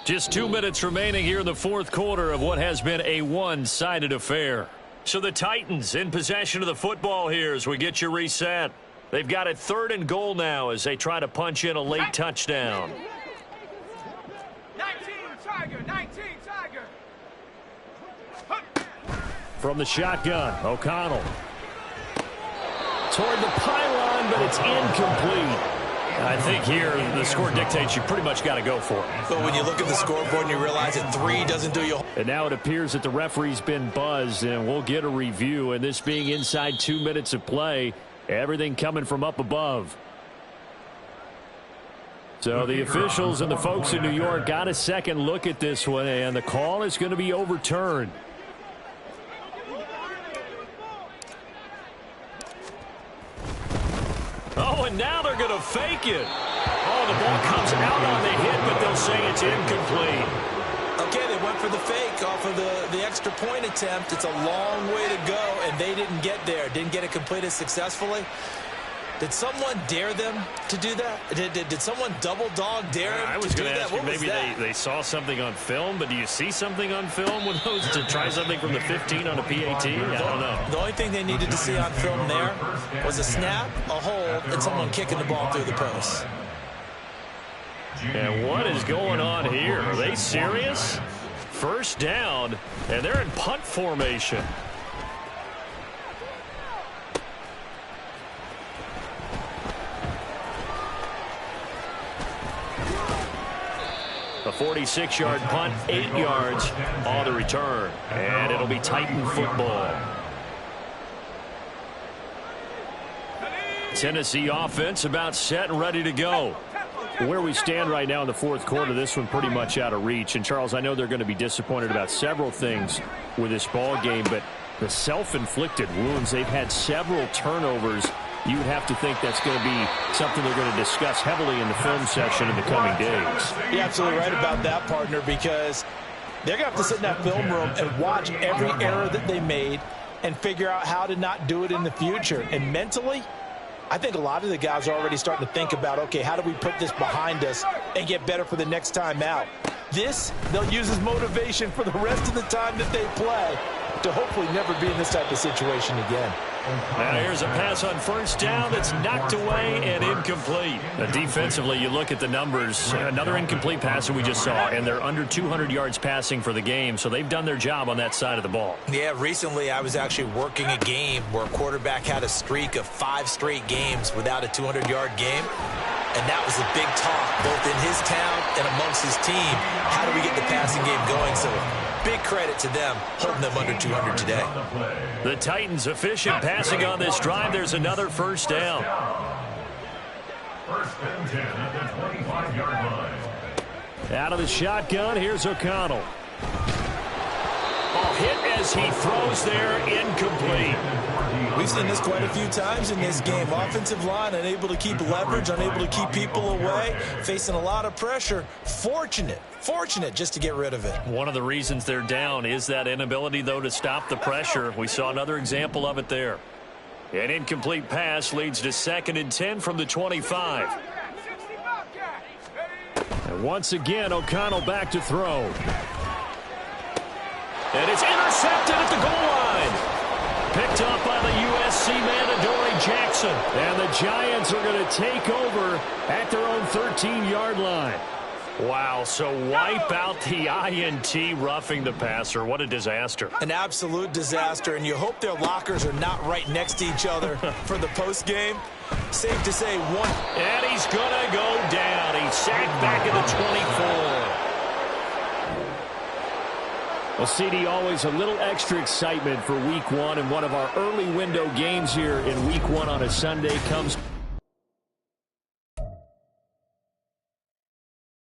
Just 2 minutes remaining here in the fourth quarter of what has been a one-sided affair. So the Titans in possession of the football here as we get you reset. They've got it 3rd and goal now as they try to punch in a late touchdown. 19 Tiger, 19 Tiger. From the shotgun, O'Connell. Toward the pylon, but it's incomplete. I think here the score dictates you pretty much got to go for it. But when you look at the scoreboard and you realize that 3 doesn't do you. And now it appears that the referee's been buzzed, and we'll get a review. And this being inside 2 minutes of play, everything coming from up above. So the officials and the folks in New York got a second look at this one, and the call is going to be overturned. Oh, and now they're going to fake it. Oh, the ball comes out on the hit, but they'll say it's incomplete. Okay, they went for the fake off of the extra point attempt. It's a long way to go, and they didn't get there. Didn't get it completed successfully. Did someone dare them to do that? Did someone double dog dare them I was going to ask you, maybe they saw something on film, but do you see something on film with those to try something from the 15 on a PAT? I don't know. The only thing they needed to see on film there was a snap, a hold, and someone kicking the ball through the post. And what is going on here? Are they serious? First down, and they're in punt formation. A 46-yard punt, 8 yards on the return. And it'll be Titan football. Tennessee offense about set and ready to go. Where we stand right now in the fourth quarter, this one pretty much out of reach. And, Charles, I know they're going to be disappointed about several things with this ball game, but the self-inflicted wounds, they've had several turnovers. You would have to think that's going to be something they're going to discuss heavily in the film session in the coming days. You're absolutely right about that, partner, because they're going to have to sit in that film room and watch every error that they made and figure out how to not do it in the future. And mentally, I think a lot of the guys are already starting to think about, okay, how do we put this behind us and get better for the next time out? This, they'll use as motivation for the rest of the time that they play to hopefully never be in this type of situation again. Now here's a pass on first down that's knocked away and incomplete. Now defensively, you look at the numbers. Another incomplete pass that we just saw, and they're under 200 yards passing for the game, so they've done their job on that side of the ball. Yeah, recently I was actually working a game where a quarterback had a streak of 5 straight games without a 200-yard game. And that was a big talk, both in his town and amongst his team. How do we get the passing game going? So big credit to them, holding them under 200 today. The Titans efficient passing on this drive. There's another first down. First and 10 at the 25-yard line. Out of the shotgun, here's O'Connell. Oh, hit as he throws there, incomplete. We've seen this quite a few times in this game. Offensive line unable to keep leverage, unable to keep people away, facing a lot of pressure. Fortunate just to get rid of it. One of the reasons they're down is that inability, though, to stop the pressure. We saw another example of it there. An incomplete pass leads to 2nd and 10 from the 25. And once again, O'Connell back to throw. And it's intercepted at the goal line. Picked up by the USC man, Adoree Jackson. And the Giants are going to take over at their own 13-yard line. Wow, so wipe out the INT roughing the passer. What a disaster. An absolute disaster, and you hope their lockers are not right next to each other for the postgame. Safe to say one. And he's going to go down. He's sacked back at the 24. Well, CD, always a little extra excitement for Week 1, and one of our early window games here in Week 1 on a Sunday comes